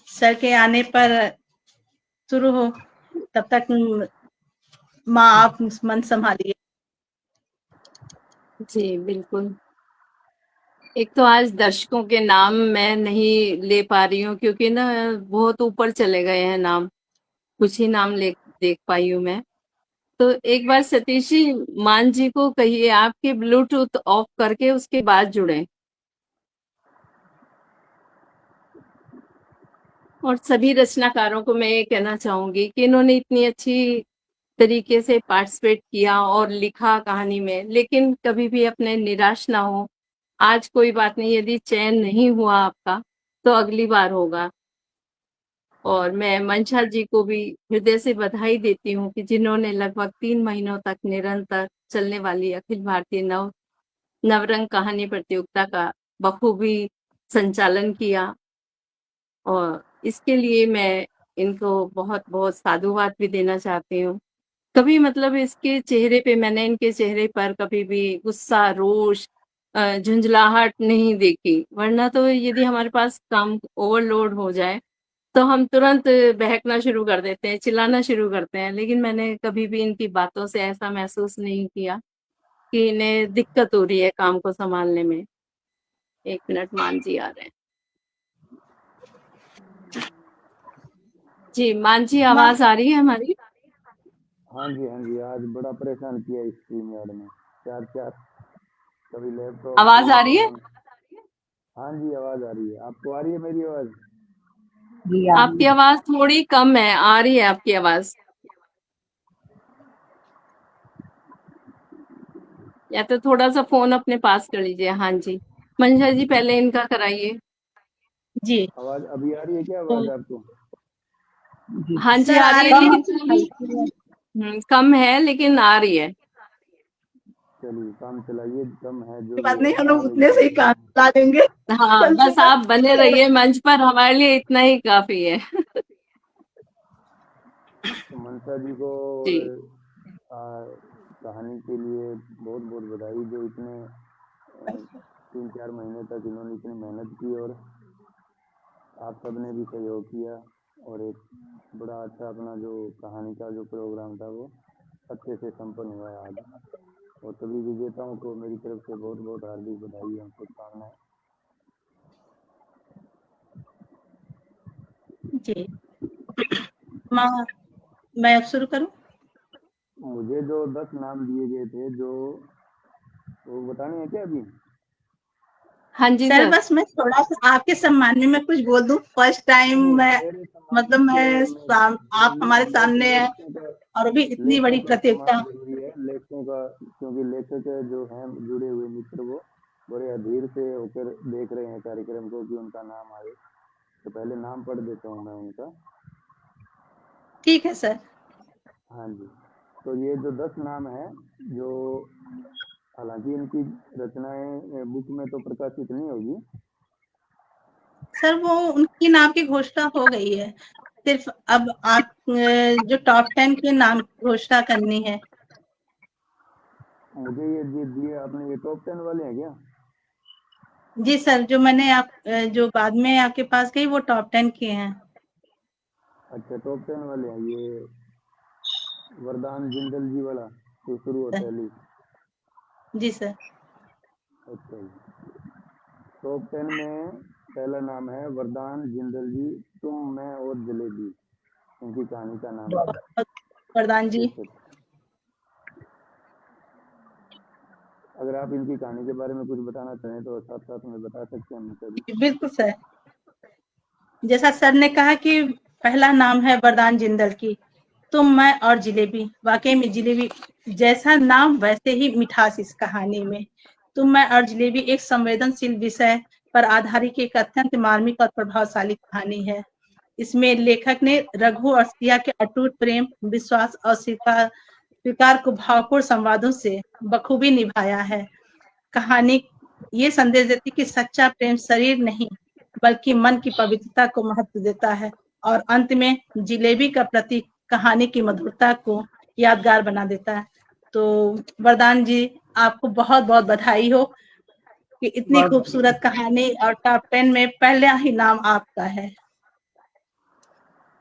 सर के आने पर शुरू हो, तब तक माँ आप मन संभालिए। जी बिल्कुल। एक तो आज दर्शकों के नाम मैं नहीं ले पा रही हूँ क्योंकि ना बहुत ऊपर चले गए हैं नाम, कुछ ही नाम ले देख पाई हूँ मैं। तो एक बार सतीश जी मान जी को कहिए आपके ब्लूटूथ ऑफ करके उसके बाद जुड़े। और सभी रचनाकारों को मैं ये कहना चाहूंगी कि इन्होंने इतनी अच्छी तरीके से पार्टिसिपेट किया और लिखा कहानी में, लेकिन कभी भी अपने निराश ना हो। आज कोई बात नहीं, यदि चयन नहीं हुआ आपका तो अगली बार होगा। और मैं मंशा जी को भी हृदय से बधाई देती हूँ कि जिन्होंने लगभग 3 महीनों तक निरंतर चलने वाली अखिल भारतीय नवरंग कहानी प्रतियोगिता का बखूबी संचालन किया। और इसके लिए मैं इनको बहुत बहुत साधुवाद भी देना चाहती हूँ। कभी मतलब इसके चेहरे पे, मैंने इनके चेहरे पर कभी भी गुस्सा, रोष, झुंझलाहट नहीं देखी। वरना तो यदि हमारे पास काम ओवरलोड हो जाए तो हम तुरंत बहकना शुरू कर देते हैं, चिल्लाना शुरू करते हैं। लेकिन मैंने कभी भी इनकी बातों से ऐसा महसूस नहीं किया कि इन्हें दिक्कत हो रही है काम को संभालने में। 1 मिनट, मान जी आ रहे हैं। जी मान जी, आवाज आ रही है हमारी? हाँ जी, हाँ जी। आज बड़ा परेशान किया इस स्ट्रीम यार्ड में। चार चार कभी लैपटॉप, आवाज कभी आ रही है? फोन। हाँ जी, आवाज आ रही है। आपको आ रही है मेरी आवाज? जी आ रही आपकी है। आवाज थोड़ी कम है, आ रही है आपकी आवाज। या तो थोड़ा सा फोन अपने पास कर लीजिए। हाँ जी, मंशा जी पहले इनका कराइए। जी आवाज अभी आ रही है क्या, तो आवाज आपको? जी हाँ जी सर आ आ रही है, रही है लेकिन थोड़ी कम है, लेकिन आ रही है। चलिए, काम चलाइए। कम है जो बात भी नहीं, है, हम लोग आगे उतने से ही काम चला देंगे। हाँ कम से बस आप बने कम रहिए मंच पर, हमारे लिए इतना ही काफी है। तो मनसा जी को और जी कहानी के लिए बहुत बहुत बधाई, जो इतने 3-4 महीने तक इन्होंने इतनी मेहनत की और आप सबने भी सहयोग किया। और एक बड़ा अच्छा अपना जो कहानी का जो प्रोग्राम था वो अच्छे से संपन्न हुआ है आज। और सभी विजेताओं को मेरी तरफ से बहुत बहुत हार्दिक बधाई और शुभकामनाएं। जी माँ, मैं अब शुरू करूँ? मुझे जो 10 नाम दिए गए थे, जो वो बताने हैं क्या अभी? हाँ जी सर सर। बस मैं थोड़ा सा आपके सम्मान में मैं कुछ बोल दूं। फर्स्ट टाइम नहीं, मैं, मेरे सम्मान मतलब से आप हमारे सामने हैं और अभी इतनी लेखकों बड़ी का प्रतियोगिता। सम्मान जरूरी है। लेखकों का, क्योंकि लेखक जो हैं जुड़े हुए मित्र, वो बड़े अधीर से होकर देख रहे हैं कार्यक्रम को कि उनका नाम आए। तो पहले नाम पढ़ देता हूँ मैं उनका। ठीक है सर। हाँ जी। तो ये जो 10 नाम है, जो हालांकि इनकी रचनाएं बुक में तो प्रकाशित नहीं होगी। सर वो उनकी नाम की घोषणा हो गई है, सिर्फ अब आप जो टॉप 10 के नाम की घोषणा करनी है। मुझे ये दिए आपने, ये टॉप 10 वाले हैं क्या? जी सर, जो मैंने जो बाद में आपके पास गई वो टॉप 10 के हैं। अच्छा, टॉप 10 वाले हैं ये। वरदान जिंदल जी वाला जो शुरू होता है, ली। जी सर। अच्छा जी। टॉप 10 में पहला नाम है वरदान जिंदल जी, तुम मैं और जलेबी, इनकी कहानी का नाम है। वरदान जी, अगर आप इनकी कहानी के बारे में कुछ बताना चाहें तो साथ साथ में बता सकते हैं मुझे भी। बिल्कुल सर। जैसा सर ने कहा कि पहला नाम है वरदान जिंदल की, तुम मैं और जलेबी। वाकई में जलेबी जैसा नाम वैसे ही मिठास इस कहानी में। तुम मैं और जलेबी एक संवेदनशील विषय पर आधारित एक अत्यंत मार्मिक और प्रभावशाली कहानी है। इसमें लेखक ने रघु और सिया के अटूट प्रेम, विश्वास और स्वीकार को भावपूर्ण संवादों से बखूबी निभाया है। कहानी ये संदेश देती कि सच्चा प्रेम शरीर नहीं बल्कि मन की पवित्रता को महत्व देता है, और अंत में जिलेबी का प्रतीक कहानी की मधुरता को यादगार बना देता है। तो वरदान जी, आपको बहुत बहुत बधाई हो कि इतनी खूबसूरत कहानी और टॉप 10 में पहला ही नाम आपका है।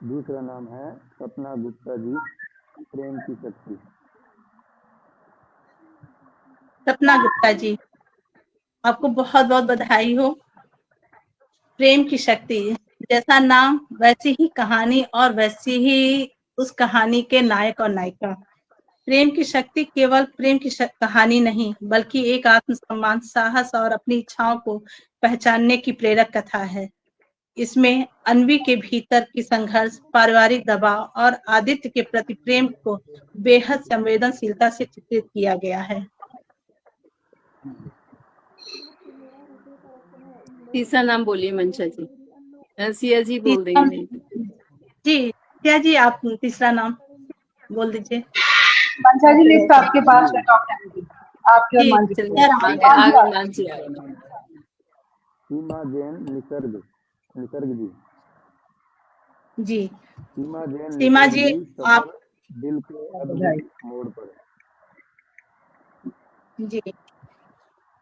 दूसरा नाम है सपना गुप्ता जी, प्रेम की शक्ति। सपना गुप्ता जी, आपको बहुत बहुत बधाई हो। प्रेम की शक्ति, जैसा नाम वैसी ही कहानी और वैसी ही उस कहानी के नायक और नायिका। प्रेम की शक्ति केवल प्रेम की कहानी नहीं बल्कि एक आत्मसम्मान, साहस और अपनी इच्छाओं को पहचानने की प्रेरक कथा है। इसमें अन्वी के भीतर की संघर्ष, पारिवारिक दबाव और आदित्य के प्रति प्रेम को बेहद संवेदनशीलता से चित्रित किया गया है। तीसरा नाम बोलिए मंशा जी। सिया जी बोल देंगे नहीं तो। जी सिया जी, आप तीसरा नाम बोल दीजिए। मंशा जी लिस्ट आपके पास है टॉप 10 की, आपके और जी, मानसी चलिए आगे आगे मानसी आगे। सीमा जैन निसर्ग, निसर्ग जी। जी सीमा जैन सीमा निसर्ग जी, जी, आप सफर दिल के अद्भुत मोड़ पर। जी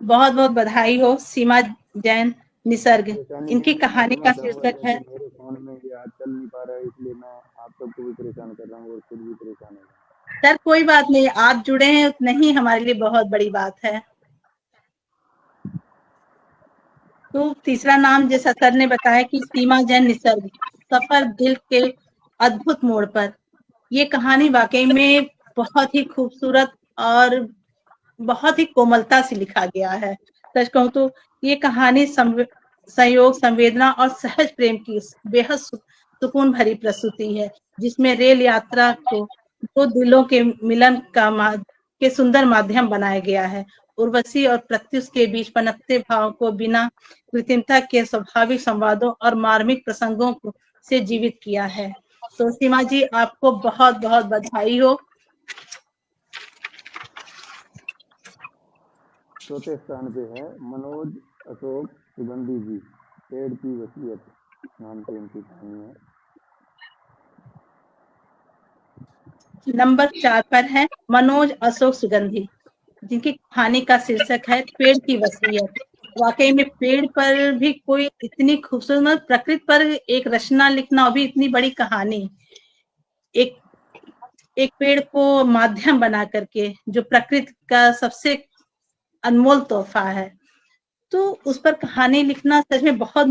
बहुत बहुत बधाई हो सीमा जैन निसर्ग। परेशानी इनकी मैं कहानी क्षमा का चाहूंगा शीर्षक है। कि मेरे फोन में ये आज चल नहीं पा रहा है, इसलिए मैं आप सबको भी परेशान कर रहा हूँ और खुद भी परेशान हूँ। सर कोई बात नहीं, आप जुड़े हैं उतना ही हमारे लिए बहुत बड़ी बात है। तो तीसरा नाम जैसा सर ने बताया कि सीमा जैन निसर्ग, सफर दिल के अद्भुत मोड़ पर। ये कहानी वाकई में बहुत ही खूबसूरत और बहुत ही कोमलता से लिखा गया है। सच कहूँ तो ये कहानी संयोग, संवेदना और सहज प्रेम की बेहद सुकून भरी प्रस्तुति है, जिसमें रेल यात्रा को दो दिलों के मिलन के सुंदर माध्यम बनाया गया है। उर्वशी और प्रत्युष के बीच पनपते भाव को बिना कृत्रिमता के स्वाभाविक संवादों और मार्मिक प्रसंगों को से जीवित किया है। तो सीमा जी, आपको बहुत बहुत बधाई हो। चौथे स्थान पे है मनोज अशोक सुगंधी जी, पेड़ की वसीयत नाम से इनकी कहानी है। नंबर 4 पर है मनोज अशोक सुगंधी, जिनकी कहानी का शीर्षक है पेड़ की वसीयत। वाकई में पेड़ पर भी कोई इतनी खूबसूरत, प्रकृति पर एक रचना लिखना भी इतनी बड़ी कहानी, एक एक पेड़ को माध्यम बना करके, जो प्रकृति का सबसे अनमोल तोहफा है, तो उस पर कहानी लिखना सच में बहुत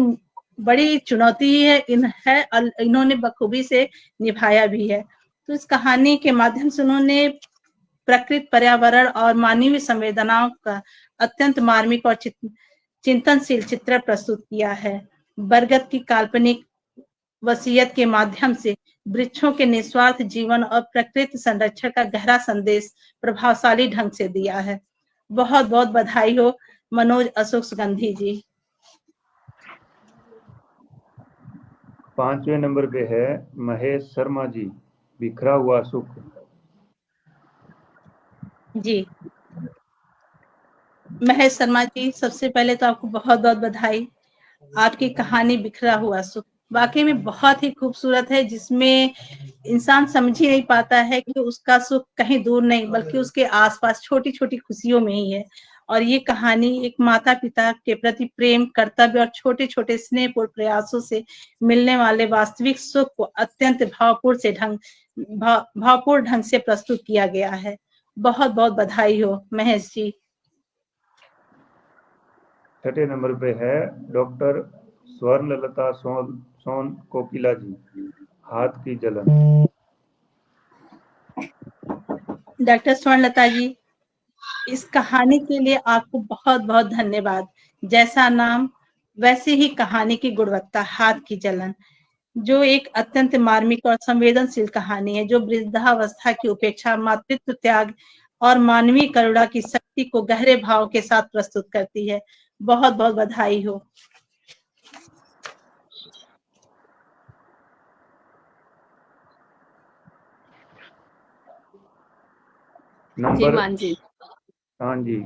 बड़ी चुनौती है। इन्होंने बखूबी से निभाया भी है। तो इस कहानी के माध्यम से उन्होंने प्रकृति, पर्यावरण और मानवीय संवेदनाओं का अत्यंत मार्मिक और चिंतनशील चित्र प्रस्तुत किया है। बरगद की काल्पनिक वसीयत के माध्यम से वृक्षों के निस्वार्थ जीवन और प्रकृति संरक्षण का गहरा संदेश प्रभावशाली ढंग से दिया है। बहुत बहुत बधाई हो मनोज अशोक सुगंधी जी। 5वें नंबर पे है महेश शर्मा जी, बिखरा हुआ सुख। जी महेश शर्मा जी, सबसे पहले तो आपको बहुत बहुत बधाई। आपकी कहानी बिखरा हुआ सुख वाकई में बहुत ही खूबसूरत है, जिसमें इंसान समझ ही नहीं पाता है कि उसका सुख कहीं दूर नहीं बल्कि उसके आसपास छोटी छोटी खुशियों में ही है। और ये कहानी एक माता पिता के प्रति प्रेम, कर्तव्य और छोटे छोटे स्नेहपूर्ण प्रयासों से मिलने वाले वास्तविक सुख को अत्यंत भावपूर्ण ढंग से प्रस्तुत किया गया है। बहुत बहुत बधाई हो महेश जी। छठे नंबर पे है डॉक्टर स्वर्णलता सोन कोकिला जी, हाथ की जलन। डॉक्टर स्वर्णलता जी, इस कहानी के लिए आपको बहुत बहुत धन्यवाद। जैसा नाम वैसे ही कहानी की गुणवत्ता, हाथ की जलन, जो एक अत्यंत मार्मिक और संवेदनशील कहानी है, जो वृद्धावस्था की उपेक्षा, मातृत्व त्याग और मानवीय करुणा की शक्ति को गहरे भाव के साथ प्रस्तुत करती है। बहुत बहुत बधाई हो। जी नंबर मान जी। हाँ जी,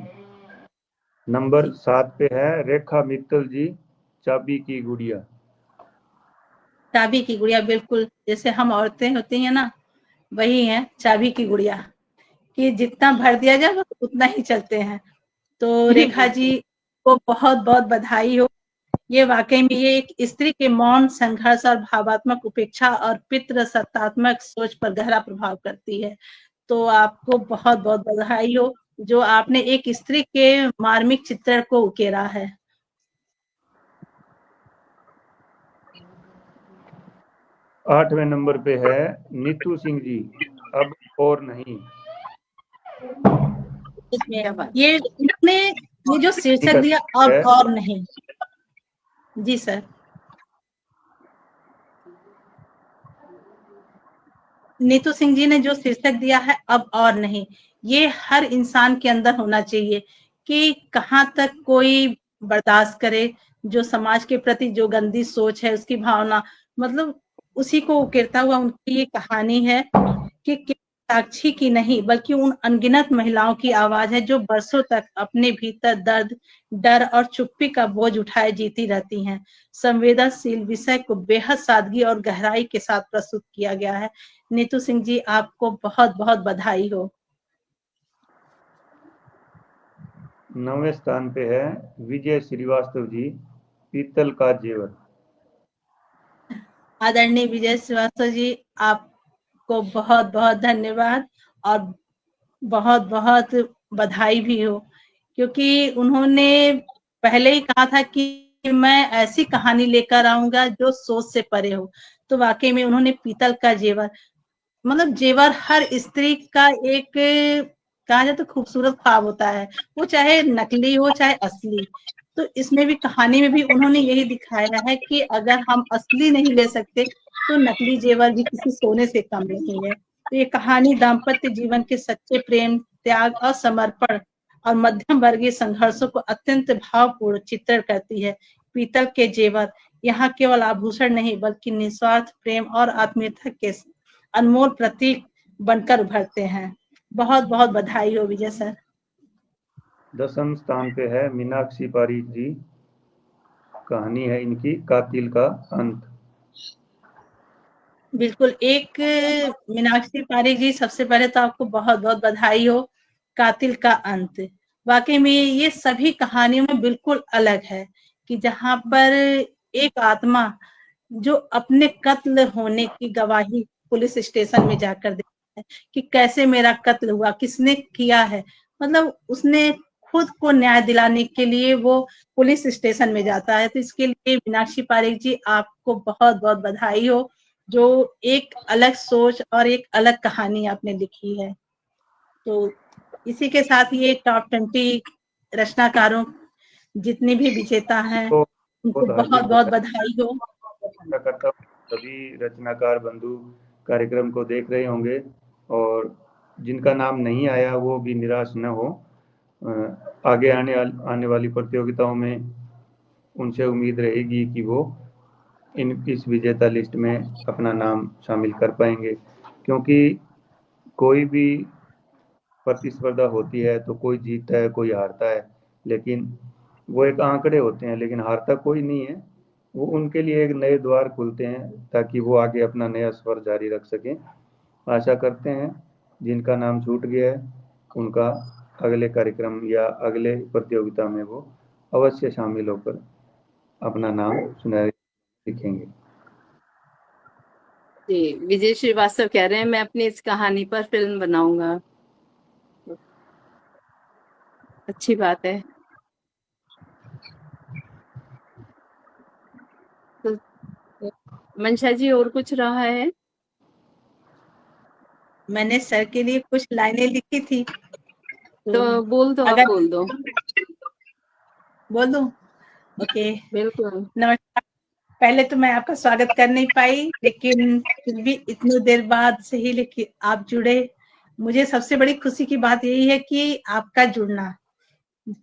नंबर 7 पे है रेखा मित्तल जी, चाबी की गुड़िया। चाबी की गुड़िया, बिल्कुल जैसे हम औरतें होती हैं ना, वही है चाबी की गुड़िया, कि जितना भर दिया जाए बस उतना ही चलते हैं। तो रेखा जी को बहुत बहुत बधाई हो। ये वाकई में ये एक स्त्री के मौन संघर्ष और भावात्मक उपेक्षा और पितृ सत्तात्मक सोच पर गहरा प्रभाव करती है। तो आपको बहुत बहुत बधाई हो, जो आपने एक स्त्री के मार्मिक चित्रण को उकेरा है। 8वें नंबर पे है नीतू सिंह जी, अब और नहीं। ये इन्होंने ये जो शीर्षक दिया, अब और नहीं। जी सर। नीतू सिंह जी ने जो शीर्षक दिया है, अब और नहीं, ये हर इंसान के अंदर होना चाहिए कि कहाँ तक कोई बर्दाश्त करे। जो समाज के प्रति जो गंदी सोच है, उसकी भावना, मतलब उसी को उकेरता हुआ उनकी ये कहानी है कि साक्षी की नहीं बल्कि उन अनगिनत महिलाओं की आवाज है, जो बरसों तक अपने भीतर दर्द, डर और चुप्पी का बोझ उठाए जीती रहती हैं। संवेदनशील विषय को बेहद सादगी और गहराई के साथ प्रस्तुत किया गया है। नीतू सिंह जी, आपको बहुत बहुत बधाई हो। 9वें स्थान पे है विजय श्रीवास्तव जी, पीतल का जेवर। आदरणीय विजय श्रीवास्तव जी, आपको बहुत बहुत धन्यवाद और बहुत बहुत बधाई भी हो, क्योंकि उन्होंने पहले ही कहा था कि मैं ऐसी कहानी लेकर आऊंगा जो सोच से परे हो। तो वाकई में उन्होंने पीतल का जेवर, मतलब जेवर हर स्त्री का एक, कहा जाए तो खूबसूरत ख्वाब होता है, वो चाहे नकली हो चाहे असली। तो इसमें भी, कहानी में भी उन्होंने यही दिखाया है कि अगर हम असली नहीं ले सकते तो नकली जेवर भी किसी सोने से कम नहीं है। तो ये कहानी दाम्पत्य जीवन के सच्चे प्रेम, त्याग और समर्पण और मध्यम वर्गीय संघर्षों को अत्यंत भावपूर्ण चित्रण करती है। पीतल के जेवर यहाँ केवल आभूषण नहीं बल्कि निस्वार्थ प्रेम और आत्मीयता के अनमोल प्रतीक बनकर उभरते हैं। बहुत बहुत बधाई हो विजय सर। 10वें स्थान पे है मीनाक्षी पारीक जी, कहानी है इनकी कातिल का अंत। बिल्कुल, एक मीनाक्षी पारीक जी, सबसे पहले तो आपको बहुत बहुत बधाई हो। कातिल का अंत वाकई में ये सभी कहानियों में बिल्कुल अलग है, कि जहां पर एक आत्मा जो अपने कत्ल होने की गवाही पुलिस स्टेशन में जाकर देता है कि कैसे मेरा कत्ल हुआ, किसने किया है, मतलब उसने खुद को न्याय दिलाने के लिए वो पुलिस स्टेशन में जाता है। तो इसके लिए मीनाक्षी पारीक जी, आपको बहुत बहुत बधाई हो, जो एक अलग सोच और एक अलग कहानी आपने लिखी है। तो इसी के साथ ये टॉप 20 रचनाकारों जितने भी विजेता हैं, तो उनको बहुत बहुत हार्दिक बहुत बधाई हो। आशा करता हूँ सभी रचनाकार बंधु कार्यक्रम को देख रहे होंगे, और जिनका नाम नहीं आया वो भी निराश न हो। आगे आने वाली प्रतियोगिताओं में उनसे उम्मीद रहेगी कि वो इस विजेता लिस्ट में अपना नाम शामिल कर पाएंगे, क्योंकि कोई भी प्रतिस्पर्धा होती है तो कोई जीतता है कोई हारता है, लेकिन वो एक आंकड़े होते हैं, लेकिन हारता कोई नहीं है। वो उनके लिए एक नए द्वार खुलते हैं ताकि वो आगे अपना नया सफर जारी रख सकें। आशा करते हैं जिनका नाम छूट गया है उनका अगले कार्यक्रम या अगले प्रतियोगिता में वो अवश्य शामिल होकर अपना नाम सुनहरे लिखेंगे। जी, विजय श्रीवास्तव कह रहे हैं मैं अपनी इस कहानी पर फिल्म बनाऊंगा। अच्छी बात है। तो मंशा जी और कुछ रहा है? मैंने सर के लिए कुछ लाइनें लिखी थी, तो बोल दो, आप अगर बोल दो। बोल दूं? ओके। बिल्कुल। नमस्कार। पहले तो मैं आपका स्वागत कर नहीं पाई, लेकिन फिर भी इतनी देर बाद से ही लेकिन आप जुड़े। मुझे सबसे बड़ी खुशी की बात यही है कि आपका जुड़ना,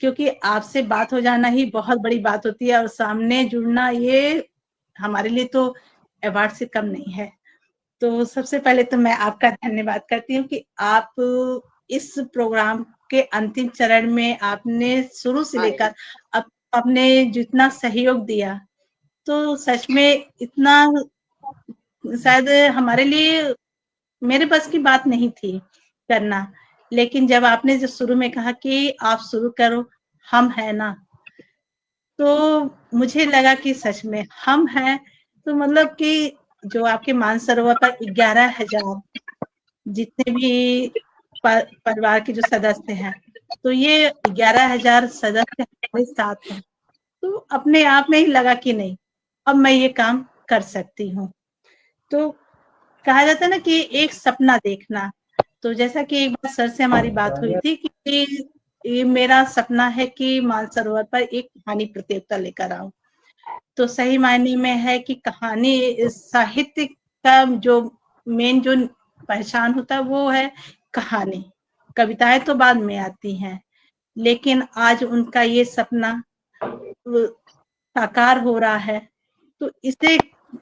क्योंकि आपसे बात हो जाना ही बहुत बड़ी बात होती है, और सामने जुड़ना ये हमारे लिए तो अवार्ड से कम नहीं है। तो सबसे पहले तो मैं आपका धन्यवाद करती हूँ कि आप इस प्रोग्राम के अंतिम चरण में आपने शुरू से लेकर अब आपने जितना सहयोग दिया, तो सच में इतना शायद हमारे लिए मेरे बस की बात नहीं थी करना। लेकिन जब आपने जो शुरू में कहा कि आप शुरू करो, हम है ना, तो मुझे लगा कि सच में हम हैं। तो मतलब कि जो आपके मानसरोवर पर 11,000 जितने भी परिवार के जो सदस्य हैं, तो ये 11,000 सदस्य हमारे साथ हैं। तो अपने आप में ही लगा कि नहीं, अब मैं ये काम कर सकती हूँ। तो कहा जाता है ना कि एक सपना देखना। तो जैसा कि एक बार सर से हमारी बात हुई थी कि ये मेरा सपना है कि मानसरोवर पर एक कहानी प्रतियोगिता लेकर आऊं। तो सही मायने में है कि कहानी साहित्य का जो मेन जो पहचान होता है वो है कहानी। कविताएं तो बाद में आती हैं, लेकिन आज उनका ये सपना साकार हो रहा है। तो इसे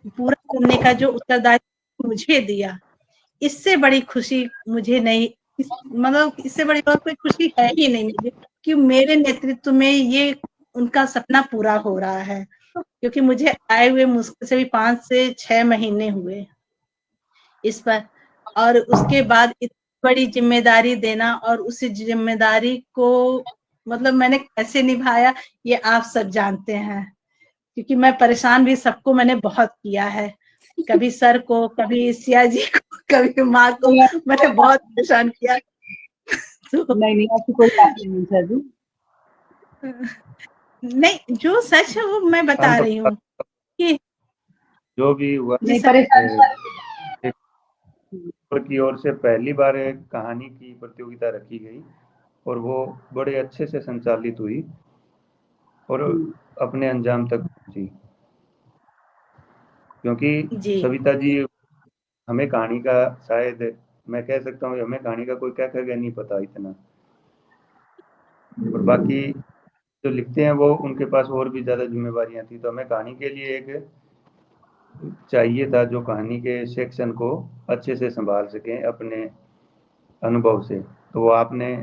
पूरा करने का जो उत्तरदायित्व मुझे दिया, इससे बड़ी खुशी मुझे नहीं, मतलब इससे बड़ी और कोई खुशी है ही नहीं मुझे, कि मेरे नेतृत्व में ये उनका सपना पूरा हो रहा है। क्योंकि मुझे आए हुए मुश्किल से भी 5 से 6 महीने हुए इस पर, और उसके बाद इतनी बड़ी जिम्मेदारी देना, और उस जिम्मेदारी को मतलब मैंने कैसे निभाया ये आप सब जानते हैं। क्योंकि मैं परेशान भी सबको मैंने बहुत किया है, कभी सर को, कभी सिया जी को, कभी माँ को, मैंने बहुत परेशान किया। तो नहीं ऐसी कोई बात नहीं मंशा जी। नहीं, जो सच है वो मैं बता रही हूँ कि जो भी हुआ नहीं परेशान की ओर से पहली बार एक कहानी की प्रतियोगिता रखी गई, और वो बड़े अच्छे से संचालित हुई और अपने अंजाम तक पहुंची। क्योंकि जी सविता जी, हमें कहानी का, शायद मैं कह सकता हूँ, हमें कहानी का कोई क्या क्या नहीं पता इतना, और बाकी जो लिखते हैं वो उनके पास और भी ज्यादा जिम्मेवारियां थी। तो हमें कहानी के लिए एक चाहिए था जो कहानी के सेक्शन को अच्छे से संभाल सके अपने अनुभव से। तो वो आपने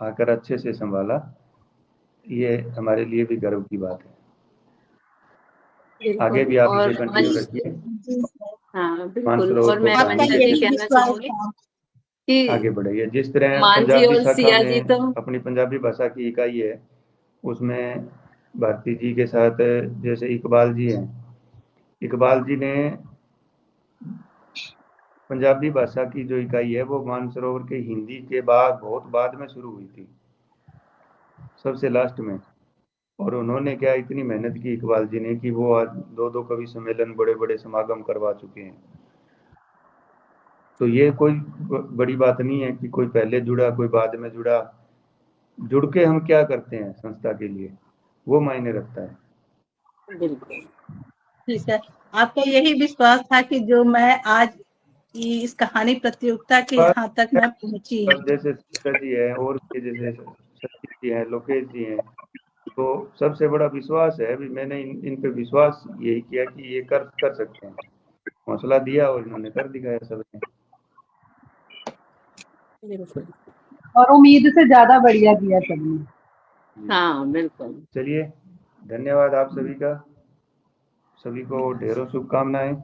आकर अच्छे से संभाला, ये हमारे लिए भी गर्व की बात है। आगे भी आप इसे और कंटिन्यू रखिए। हाँ बिल्कुल। मानसरोवर और मैं को आपका मंशा कहानी जी यही कहना विश्वास चाहूंगी था। कि आगे बढ़ाइए। जिस तरह मान जी पंजाबी और शाखा सिया जी में तो अपनी पंजाबी भाषा की इकाई है, उसमें भारती जी के साथ जैसे इकबाल जी हैं, इकबाल जी ने पंजाबी भाषा की जो इकाई है वो मानसरोवर के हिंदी के बाद बहुत बाद में शुरू हुई थी, सबसे लास्ट में। और उन्होंने क्या इतनी मेहनत की इकबाल जी ने कि वो आज 2-2 कवि सम्मेलन, बड़े बड़े समागम करवा चुके हैं। तो ये कोई बड़ी बात नहीं है कि कोई पहले जुड़ा कोई बाद में जुड़ा। जुड़ के हम क्या करते हैं संस्था के लिए, वो मायने रखता है। बिल्कुल ठीक है, आपका यही विश्वास था कि जो मैं आज इस कहानी प्रतियोगिता के यहाँ तक मैं पहुंची। जैसे सीता जी है, और जैसे सचिन जी हैं, लोकेश जी हैं, तो सबसे बड़ा विश्वास है, अभी मैंने इन पे विश्वास यही किया कि ये कर सकते हैं, हौसला दिया और इन्होंने कर दिखाया सबने। बिल्कुल। और उम्मीद से ज्यादा बढ़िया किया सबने। हाँ बिल्कुल। चलिए, धन्यवाद आप सभी का, सभी को ढेरों शुभकामनाएं,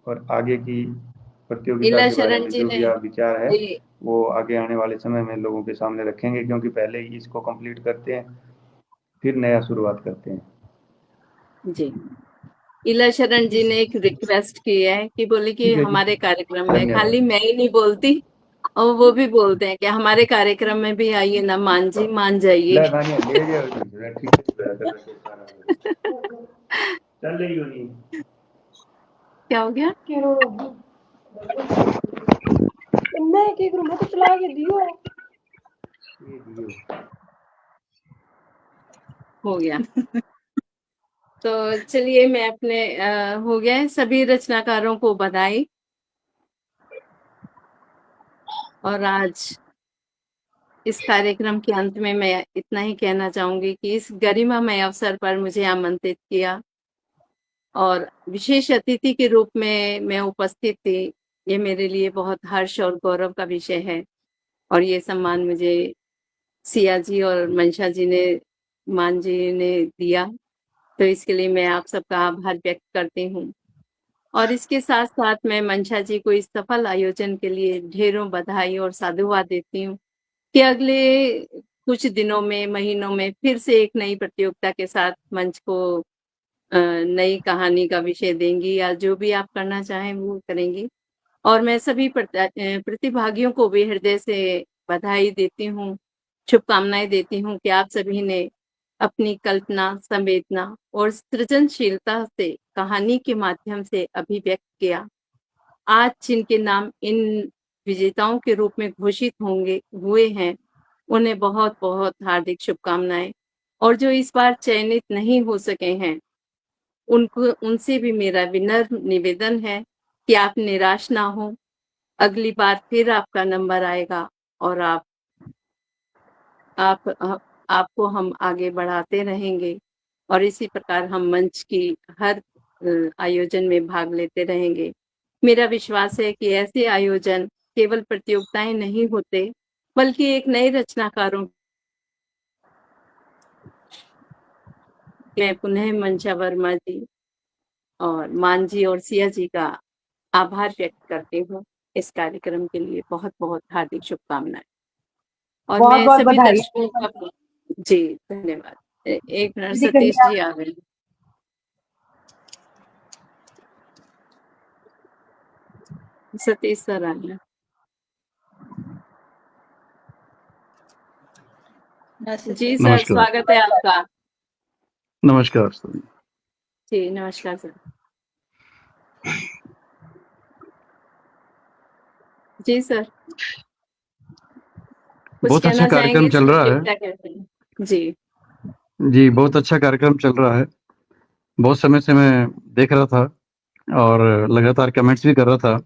और आगे की प्रतियोगिता इला के बारे शरण में जी जो ने भी आप विचार है जी वो आगे आने वाले समय में लोगों के सामने रखेंगे, क्योंकि पहले ही इसको कंप्लीट करते हैं, फिर नया शुरुआत करते हैं। जी इला शरण जी ने एक रिक्वेस्ट की है कि बोले कि ठीक है जी, हमारे कार्यक्रम में धन्यवाद। खाली मैं ही नहीं बोलती, और वो भी बोलते हैं कि हमारे कार्यक्रम में भी आइए ना, मान जी मान जाइए। ले गया ठीक है, चल रही हो नहीं। क्या हो गया? मैं क्या करूं, मैं तो चला के दियो। हो गया। तो चलिए मैं अपने हो गया है, सभी रचनाकारों को बधाई। और आज इस कार्यक्रम के अंत में मैं इतना ही कहना चाहूंगी कि इस गरिमामय अवसर पर मुझे आमंत्रित किया और विशेष अतिथि के रूप में मैं उपस्थित थी। ये मेरे लिए बहुत हर्ष और गौरव का विषय है और ये सम्मान मुझे सिया जी और मंशा जी ने, मान जी ने दिया, तो इसके लिए मैं आप सबका आभार व्यक्त करती हूँ। और इसके साथ साथ मैं मंशा जी को इस सफल आयोजन के लिए ढेरों बधाई और साधुवाद देती हूँ कि अगले कुछ दिनों में, महीनों में फिर से एक नई प्रतियोगिता के साथ मंच को नई कहानी का विषय देंगी या जो भी आप करना चाहें वो करेंगी। और मैं सभी प्रतिभागियों को भी हृदय से बधाई देती हूँ, शुभकामनाएं देती हूँ कि आप सभी ने अपनी कल्पना, संवेदना और सृजनशीलता से कहानी के माध्यम से अभिव्यक्त किया। आज जिनके नाम इन विजेताओं के रूप में घोषित हुए हैं, उन्हें बहुत बहुत हार्दिक शुभकामनाएं। और जो इस बार चयनित नहीं हो सके हैं, उनसे भी मेरा विनम्र निवेदन है कि आप निराश ना हो। अगली बार फिर आपका नंबर आएगा और आपको हम आगे बढ़ाते रहेंगे और इसी प्रकार हम मंच की हर आयोजन में भाग लेते रहेंगे। मेरा विश्वास है कि ऐसे आयोजन केवल प्रतियोगिताएं नहीं होते, बल्कि एक नए रचनाकारों मैं पुनः मंशा वर्मा जी और मान जी और सिया जी का आभार व्यक्त करती हूँ। इस कार्यक्रम के लिए बहुत बहुत हार्दिक शुभकामनाएं और बहुत मैं बहुत सभी बधाई दर्शकों का जी धन्यवाद। एक मिनट, दीदी। सतीश कहिए जी आ गए। सतीश सर आ गए। जी सर, नमस्कार। स्वागत है आपका। नमस्कार सर। जी नमस्कार सर। जी सर, कुछ बहुत अच्छा कहना चाहेंगे कार्यक्रम इस चल रहा है। प्रतियोगिता के बारे में? जी जी, बहुत अच्छा कार्यक्रम चल रहा है। बहुत समय से मैं देख रहा था और लगातार कमेंट्स भी कर रहा था।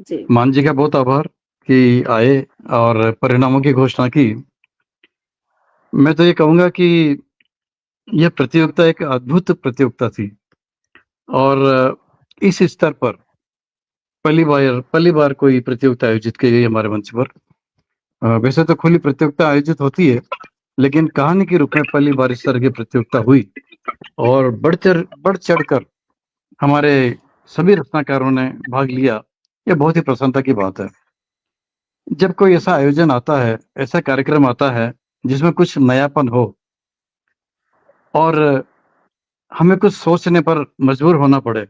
जी मान जी का बहुत आभार कि आए और परिणामों की घोषणा की। मैं तो ये कहूँगा कि यह प्रतियोगिता एक अद्भुत प्रतियोगिता थी और इस स्तर पर पहली बार कोई प्रतियोगिता आयोजित की गई हमारे मंच पर। वैसे तो खुली प्रतियोगिता आयोजित होती है, लेकिन कहानी के रूप में पहली बार इस तरह की प्रतियोगिता हुई और बढ़ चढ़कर हमारे सभी रचनाकारों ने भाग लिया। ये बहुत ही प्रसन्नता की बात है। जब कोई ऐसा आयोजन आता है, ऐसा कार्यक्रम आता है जिसमें कुछ नयापन हो और हमें कुछ सोचने पर मजबूर होना पड़े।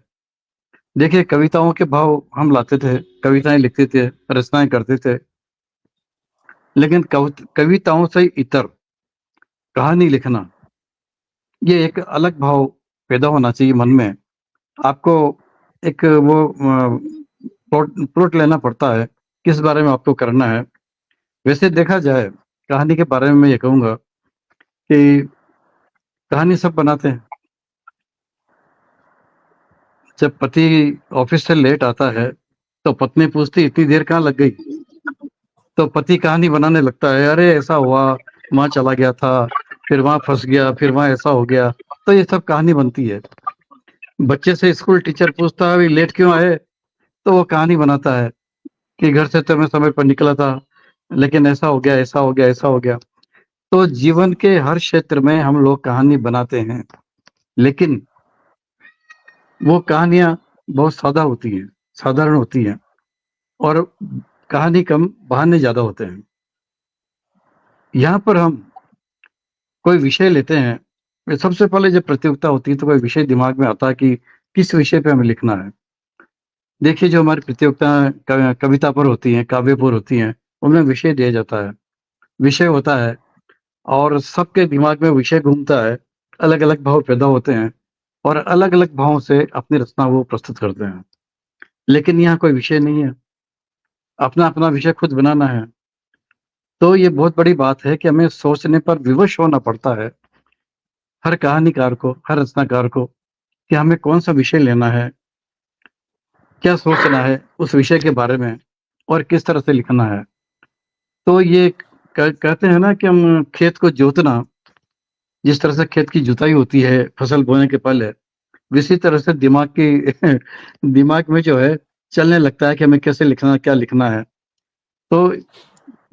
देखिए, कविताओं के भाव हम लाते थे, कविताएं लिखते थे, रचनाएं करते थे, लेकिन कविताओं से इतर कहानी लिखना, ये एक अलग भाव पैदा होना चाहिए मन में। आपको एक वो प्लॉट लेना पड़ता है, किस बारे में आपको करना है। वैसे देखा जाए, कहानी के बारे में मैं ये कहूँगा कि कहानी सब बनाते हैं। जब पति ऑफिस से लेट आता है, तो पत्नी पूछती इतनी देर कहाँ लग गई? तो पति कहानी बनाने लगता है, अरे ऐसा हुआ, वहाँ चला गया था, फिर वहाँ फँस गया, फिर वहाँ ऐसा हो गया। तो ये सब कहानी बनती है। बच्चे से स्कूल टीचर पूछता है, अभी लेट क्यों आए? तो वो कहानी बनाता है कि घर से तो मैं समय पर निकला था, लेकिन ऐसा हो गया, ऐसा हो गया, ऐसा हो गया। तो जीवन के हर क्षेत्र में हम लोग कहानी बनाते हैं, लेकिन वो कहानियाँ बहुत साधारण होती हैं और कहानी कम, बहाने ज़्यादा होते हैं। यहाँ पर हम कोई विषय लेते हैं। सबसे पहले जब प्रतियोगिता होती है तो कोई विषय दिमाग में आता है कि किस विषय पे हमें लिखना है। देखिए, जो हमारी प्रतियोगिता कविता पर होती हैं, काव्य पर होती हैं, उनमें विषय दिया जाता है, विषय होता है और सबके दिमाग में विषय घूमता है, अलग-अलग भाव पैदा होते हैं। और अलग अलग भावों से अपनी रचना वो प्रस्तुत करते हैं। लेकिन यहाँ कोई विषय नहीं है, अपना अपना विषय खुद बनाना है। तो ये बहुत बड़ी बात है कि हमें सोचने पर विवश होना पड़ता है, हर कहानीकार को, हर रचनाकार को, कि हमें कौन सा विषय लेना है, क्या सोचना है उस विषय के बारे में और किस तरह से लिखना है। तो ये कहते हैं ना कि हम खेत को जोतना, जिस तरह से खेत की जुताई होती है फसल बोने के पहले, इसी तरह से दिमाग की दिमाग में जो है चलने लगता है कि हमें कैसे लिखना, क्या लिखना है। तो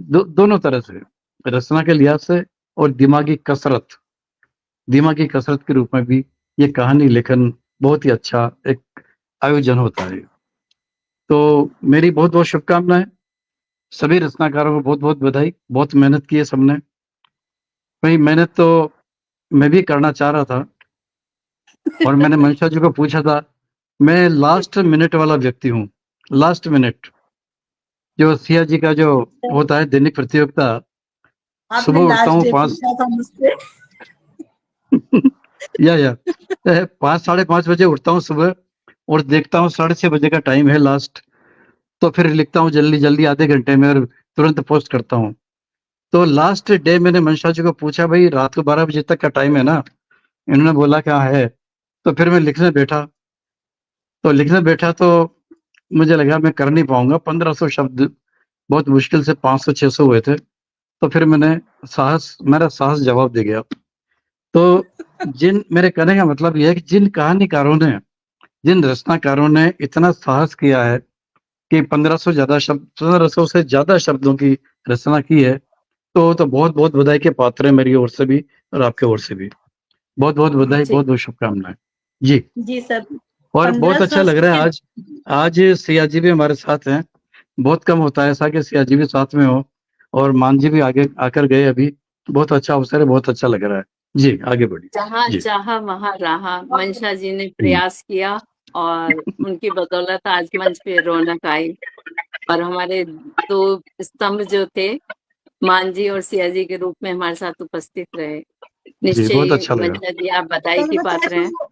दोनों तरह से, रचना के लिहाज से और दिमागी कसरत के रूप में भी ये कहानी लेखन बहुत ही अच्छा एक आयोजन होता है। तो मेरी बहुत बहुत शुभकामनाएं, सभी रचनाकारों को बहुत बहुत बधाई। बहुत मेहनत की है सबने। भाई मेहनत तो मैं भी करना चाह रहा था, और मैंने मंशा जी को पूछा था, मैं लास्ट मिनट वाला व्यक्ति हूँ। लास्ट मिनट जो सिया जी का जो होता है दैनिक प्रतियोगिता, आपने सुबह उठता लास्ट हूँ डे 5 पूछा था मुझसे। या 5 साढ़े 5 बजे उठता हूँ सुबह, और देखता हूँ 6:30 बजे का टाइम है लास्ट। तो फिर लिखता हूँ जल्दी जल्दी आधे घंटे में और तुरंत पोस्ट करता हूँ। तो लास्ट डे मैंने मंशा जी को पूछा, भाई रात को 12 बजे तक का टाइम है ना? इन्होंने बोला क्या है। तो फिर मैं लिखने बैठा तो मुझे लगा मैं कर नहीं पाऊंगा। 1500 शब्द बहुत मुश्किल से 500-600 हुए थे। तो फिर मेरा साहस जवाब दे गया। तो मेरे कहने का मतलब यह है कि जिन रचनाकारों ने इतना साहस किया है कि 1500 से ज्यादा शब्दों की रचना की है, तो बहुत बहुत बधाई के पात्र है मेरी ओर से भी और आपके ओर से भी। बहुत बहुत बधाई, जी बहुत बहुत शुभकामनाएं जी। जी सर। और बहुत अच्छा 1500 लग रहा है से आज सिया जी भी हमारे साथ हैं। बहुत कम होता है ऐसा कि सिया जी भी साथ में हो, और मान जी भी आगे आकर गए अभी। बहुत अच्छा अवसर है, बहुत अच्छा लग रहा है जी। आगे बढ़िए जहाँ जी। चाहा वहाँ रहा, मंशा जी ने हम्म। प्रयास किया और उनकी बदौलत आज मंच पे रौनक आई। और हमारे दो स्तंभ जो थे, मान जी और सिया जी के रूप में हमारे साथ उपस्थित रहे। जी बहुत निश्चय अच्छा लगा। मंशा जी आप बधाई सच के बताएं पात्र हैं। तो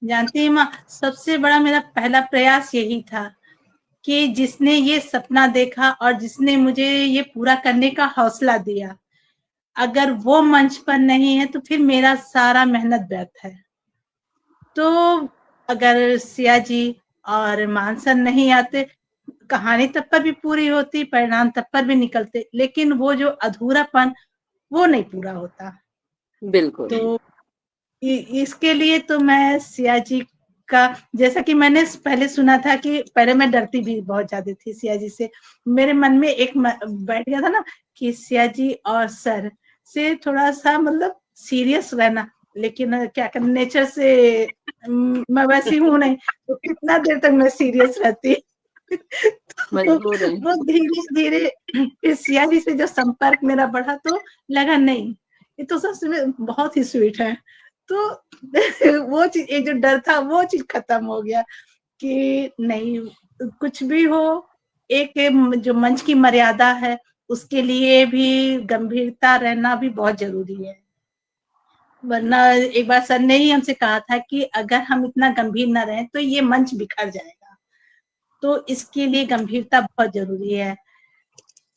जानती हैं माँ, सबसे बड़ा मेरा पहला प्रयास यही था कि जिसने ये सपना देखा और जिसने मुझे ये पूरा करने का हौसला दिया, अगर वो मंच पर नहीं है तो फिर मेरा सारा मेहनत व्यर्थ है। तो अगर सिया जी और मानसन नहीं आते, कहानी तब पर भी पूरी होती, परिणाम तब पर भी निकलते, लेकिन वो जो अधूरापन वो नहीं पूरा होता। बिल्कुल। तो इसके लिए तो मैं सिया जी का, जैसा कि मैंने पहले सुना था कि पहले मैं डरती भी बहुत ज्यादा थी सिया जी से। मेरे मन में एक बैठ गया था ना कि सिया जी और सर से थोड़ा सा मतलब सीरियस रहना, लेकिन क्या कर, नेचर से मैं वैसी हूँ नहीं, तो कितना देर तक मैं सीरियस रहती। तो मजबूर है। वो धीरे धीरे फिर सिया जी से जो संपर्क मेरा बढ़ा तो लगा नहीं, ये तो सच में बहुत ही स्वीट है। तो वो चीज, एक जो डर था वो चीज खत्म हो गया कि नहीं, कुछ भी हो, एक जो मंच की मर्यादा है उसके लिए भी गंभीरता रहना भी बहुत जरूरी है। वरना एक बार सर ने ही हमसे कहा था कि अगर हम इतना गंभीर ना रहें तो ये मंच बिखर जाएगा, तो इसके लिए गंभीरता बहुत जरूरी है।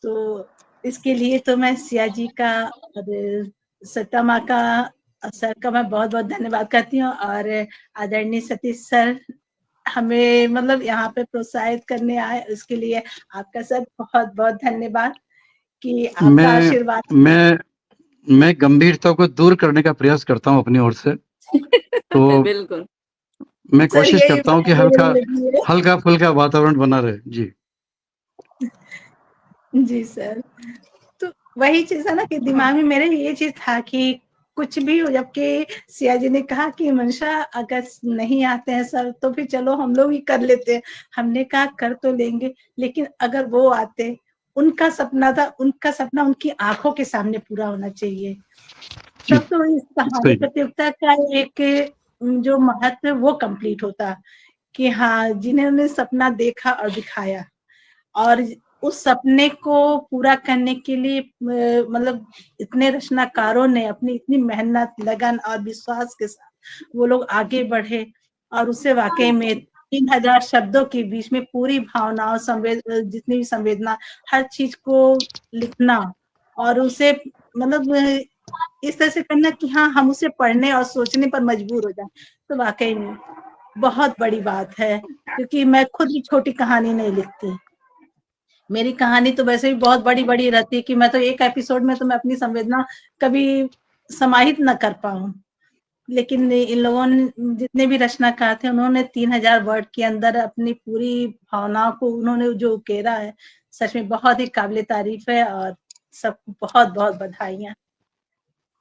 तो इसके लिए तो मैं सिया जी का और सत्ता माँ का, सर का मैं बहुत बहुत धन्यवाद करती हूँ। और आदरणीय सतीश सर हमें मतलब यहाँ पे प्रोत्साहित करने आए, उसके लिए आपका सर बहुत बहुत धन्यवाद कि आपका मैं आशीर्वाद। मैं मैं गंभीरता को दूर करने का प्रयास करता हूँ अपनी ओर से। तो बिल्कुल। मैं सर कोशिश यही करता हूँ कि मेरे लिए भी है। हल्का फुल्का वातावरण बना रहे जी। जी सर। तो वही चीज है ना कि दिमाग में मेरे ये चीज था कि कुछ भी हो, जबकि सिया जी ने कहा कि मंशा अगर नहीं आते हैं सर तो फिर चलो हम लोग ही कर लेते हैं। हमने कहा कर तो लेंगे, लेकिन अगर वो आते, उनका सपना था, उनका सपना उनकी आंखों के सामने पूरा होना चाहिए। जी तब तो इस कहानी सही। प्रतियोगिता का एक जो महत्व है वो कंप्लीट होता कि हाँ, जिन्होंने सपना देखा और दिखाया और उस सपने को पूरा करने के लिए मतलब इतने रचनाकारों ने अपनी इतनी मेहनत, लगन और विश्वास के साथ वो लोग आगे बढ़े और उससे वाकई में 3000 शब्दों के बीच में पूरी भावनाओं जितनी भी संवेदना हर चीज को लिखना और उसे मतलब इस तरह से करना कि हाँ हम उसे पढ़ने और सोचने पर मजबूर हो जाए, तो वाकई में बहुत बड़ी बात है। क्योंकि मैं खुद भी छोटी कहानी नहीं लिखती, मेरी कहानी तो वैसे भी बहुत बड़ी बड़ी रहती है कि मैं तो एक एपिसोड में तो मैं अपनी संवेदना कभी समाहित न कर पाऊं, लेकिन इन लोगों ने जितने भी रचनाकार थे उन्होंने 3000 वर्ड के अंदर अपनी पूरी भावनाओं को उन्होंने जो उकेरा है, सच में बहुत ही काबिले तारीफ है और सबको बहुत बहुत बधाइयाँ।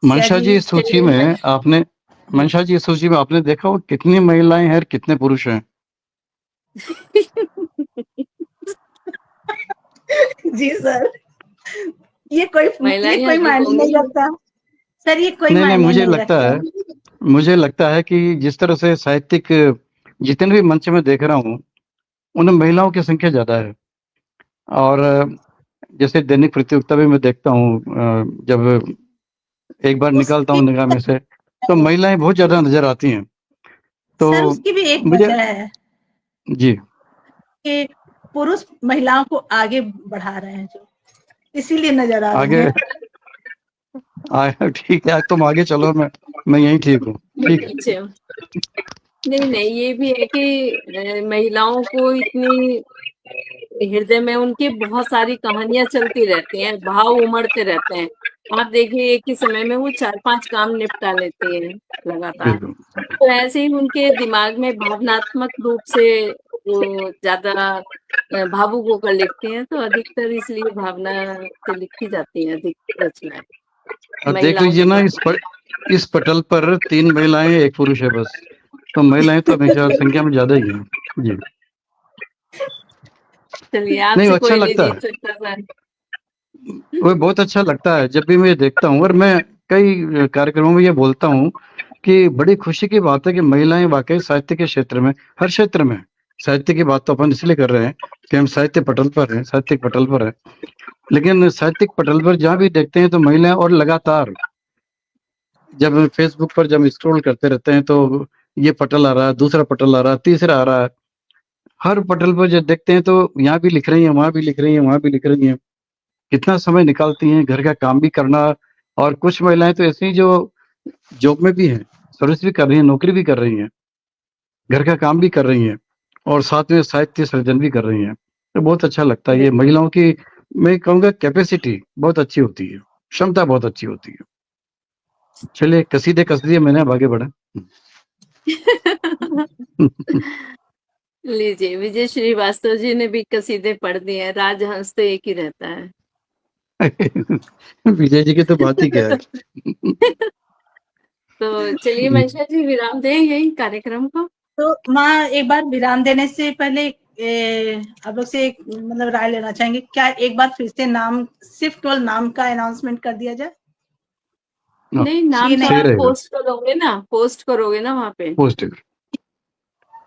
मनशा जी, इस सूची में आपने मनशा जी, इस सूची में आपने देखा वो कितनी महिलाएं हैं और कितने पुरुष हैं? जी सर, ये कोई महिलाएं मायने अधिक नहीं होंगी। रखता सर, ये कोई नहीं, मायने मुझे नहीं लगता रखता। है मुझे लगता है कि जिस तरह से साहित्यिक जितने भी मंच में देख रहा हूँ उनमें महिलाओं की संख्या ज्यादा है। और जैसे दैनिक प्रतियोगिता भी मैं देखता हूँ, जब एक बार निकालता हूँ निगाह में से, तो महिलाएं बहुत ज्यादा नजर आती हैं। तो सर उसकी भी एक मुझे वजह है जी कि पुरुष महिलाओं को आगे बढ़ा रहे हैं, जो इसीलिए नजर आ रही आगे है। ठीक है, तुम आगे चलो, मैं यहीं ठीक हूँ। ठीक है। अच्छा, नहीं ये भी है कि महिलाओं को इतनी हृदय में उनकी बहुत सारी कहानियां चलती रहती हैं, भाव उमड़ते रहते हैं। आप देखिए एक ही समय में वो 4-5 काम निपटा लेती हैं लगातार। बिल्कुल। तो ऐसे ही उनके दिमाग में भावनात्मक रूप से वो ज्यादा भावुक होकर लिखती हैं, तो अधिकतर इसलिए भावना से लिखी जाती हैं अधिक रचनाएं अब देख महिलाओं लीजिए के ना, द्वारा। इस पटल पर 3 महिलाएं, 1 पुरुष है बस। तो महिलाएं तो हमेशा संख्या में ज्यादा ही हैं। जी। चलिए, नहीं, आपसे अच्छा कोई नहीं लगता जीत है, सकता सर। वो बहुत अच्छा लगता है जब भी मैं देखता हूँ। और मैं कई कार्यक्रमों में ये बोलता हूँ कि बड़ी खुशी की बात है कि महिलाएं वाकई साहित्य के क्षेत्र में, हर क्षेत्र में, साहित्य की बात तो अपन इसलिए कर रहे हैं कि हम साहित्य पटल पर हैं, साहित्यिक पटल पर है, लेकिन साहित्यिक पटल पर जहाँ भी देखते हैं तो महिलाएं, और लगातार जब फेसबुक पर जब स्क्रॉल करते रहते हैं तो ये पटल आ रहा है, दूसरा पटल आ रहा है, तीसरा आ रहा है। हर पटल पर जब देखते हैं तो यहाँ भी लिख रही हैं, वहां भी लिख रही हैं, वहां भी लिख रही हैं। कितना समय निकालती हैं घर का काम भी करना। और कुछ महिलाएं तो ऐसी जो जॉब में भी हैं, सर्विस भी कर रही हैं, नौकरी भी कर रही हैं, घर का काम भी कर रही हैं, और साथ में साहित्य सर्जन भी कर रही हैं। तो बहुत अच्छा लगता है। ये महिलाओं की, मैं कहूँगा, कैपेसिटी बहुत अच्छी होती है, क्षमता बहुत अच्छी होती है। चलिए, कसीदे कस दिए मैंने, अब आगे बढ़े। लीजिए, विजय श्रीवास्तव जी ने भी कसीदे पढ़ दिए हैं। राजहंस तो एक ही रहता है। विजय जी की तो बात ही क्या है। तो चलिए मंशा जी, विराम दें यही कार्यक्रम को। तो माँ, एक बार विराम देने से पहले आप लोग से एक मतलब राय लेना चाहेंगे, क्या एक बार फिर से नाम, सिर्फ केवल नाम का अनाउंसमेंट कर दिया जाए? नहीं, नाम तो सही आप रहेगा। पोस्ट करोगे ना वहाँ पे। पोस्ट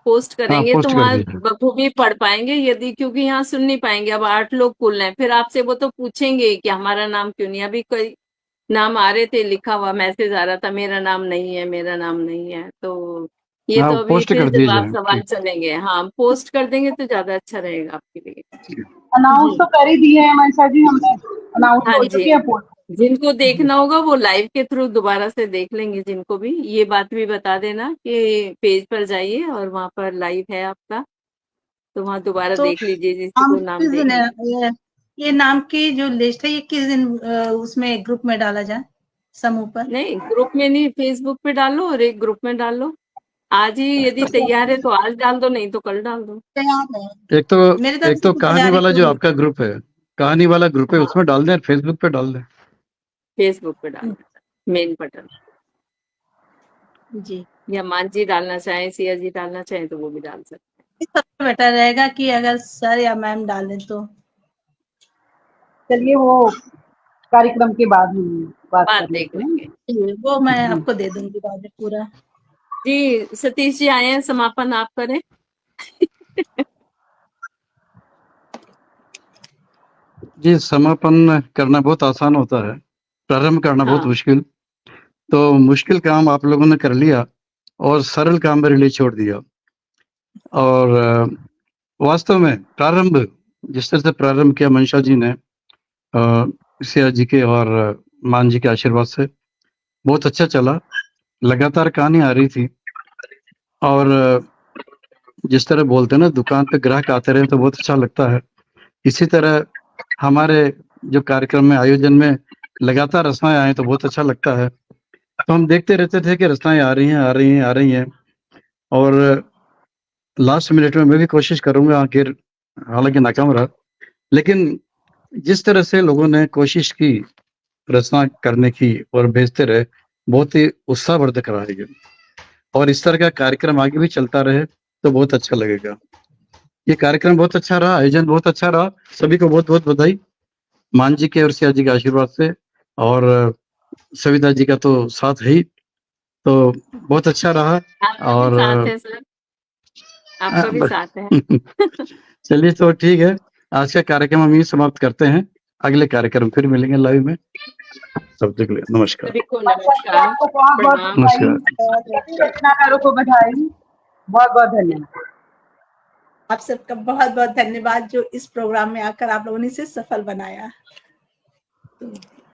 पोस्ट हाँ, करेंगे तो पोस्ट कर वहाँ दीजिए। बखूबी पढ़ पाएंगे। यदि, क्योंकि यहाँ सुन नहीं पाएंगे, अब 8 लोग कुल हैं, फिर आपसे वो तो पूछेंगे कि हमारा नाम क्यों नहीं। अभी कई नाम आ रहे थे, लिखा हुआ मैसेज आ रहा था, मेरा नाम नहीं है, मेरा नाम नहीं है। तो ये हाँ, तो अभी पोस्ट फिर कर जवाब दीजिए। सवाल ठीक। चलेंगे। हाँ, पोस्ट कर देंगे तो ज्यादा अच्छा रहेगा आपके लिए। अनाउंस जी तो कर ही दिए हैं मनसा जी, हमने अनाउंस हाँ हो जी, चुके हैं पोस्ट। जिनको देखना होगा वो लाइव के थ्रू दोबारा से देख लेंगे। जिनको भी, ये बात भी बता देना कि पेज पर जाइए और वहां पर लाइव है आपका, तो वहां दोबारा तो देख लीजिए नाम जिसको नाम किस दिन देखना है। ये नाम की जो लिस्ट है ये किस दिन उसमें ग्रुप में डाला जाए, समूह पर? नहीं, ग्रुप में नहीं, फेसबुक पे डालो और एक ग्रुप में डालो। आज ही यदि तैयार है तो आज डाल दो, नहीं तो कल डाल दो। तैयार है, मेरी तरफ एक से तो तो कहानी तैयारी वाला जो पूरी। आपका ग्रुप है, कहानी वाला ग्रुप है, हाँ, उसमें डाल दें, फेसबुक पे डाल दें। फेसबुक पे डालना है, मेन बटन। जी, या मान जी डालना चाहें, सिया जी डालना चाहें तो वो भी डाल सकते ये सबसे बेटर रहेगा कि अगर सर या मैम डालें तो। चलिए, वो कार्यक्रम के बाद हम हैं। बात बात कर देख लेते हैं। लेंगे। वो मैं आपको दे दूंगी बाद में पूरा। जी, सतीश जी आए हैं, समापन आप करें। जी, समापन करना बहुत आसान होता है, प्रारंभ करना बहुत हाँ मुश्किल। तो मुश्किल काम आप लोगों ने कर लिया, और सरल काम मेरे लिए छोड़ दिया। और वास्तव में प्रारंभ जिस तरह से प्रारंभ किया मंशा जी ने सिया जी के और मान जी के आशीर्वाद से बहुत अच्छा चला। लगातार कहानी आ रही थी और जिस तरह बोलते हैं ना, दुकान पे ग्राहक आते रहे तो बहुत अच्छा लगता है। इसी तरह हमारे जो कार्यक्रम में आयोजन में लगातार रचनाएं आए तो बहुत अच्छा लगता है। तो हम देखते रहते थे कि रचनाएं आ रही हैं आ रही हैं आ रही हैं। और लास्ट मिनट में मैं भी कोशिश करूंगा, आखिर हालांकि नाकाम रहा, लेकिन जिस तरह से लोगों ने कोशिश की रचना करने की और भेजते रहे, बहुत ही उत्साहवर्धक रहा है। और इस तरह का कार्यक्रम आगे भी चलता रहे तो बहुत अच्छा लगेगा। ये कार्यक्रम बहुत अच्छा रहा, आयोजन बहुत अच्छा रहा। सभी को बहुत बहुत बधाई मान जी के और सिया जी के आशीर्वाद से, और सविता जी का तो साथ है ही, तो बहुत अच्छा रहा। आपका और भी साथ है सर, आपका भी साथ है। चलिए तो ठीक है, आज का कार्यक्रम हम यही समाप्त करते हैं। अगले कार्यक्रम फिर मिलेंगे लाइव में। तब तक के लिए नमस्कार। सभी को नमस्कार, आपको बहुत बहुत प्रणाम। बधाई, नमस्कार। सभी रचनाकारों को बधाई, बहुत बहुत धन्यवाद। आप सबका बहुत बहुत धन्यवाद जो इस प्रोग्राम में आकर आप लोगों ने इसे सफल बनाया।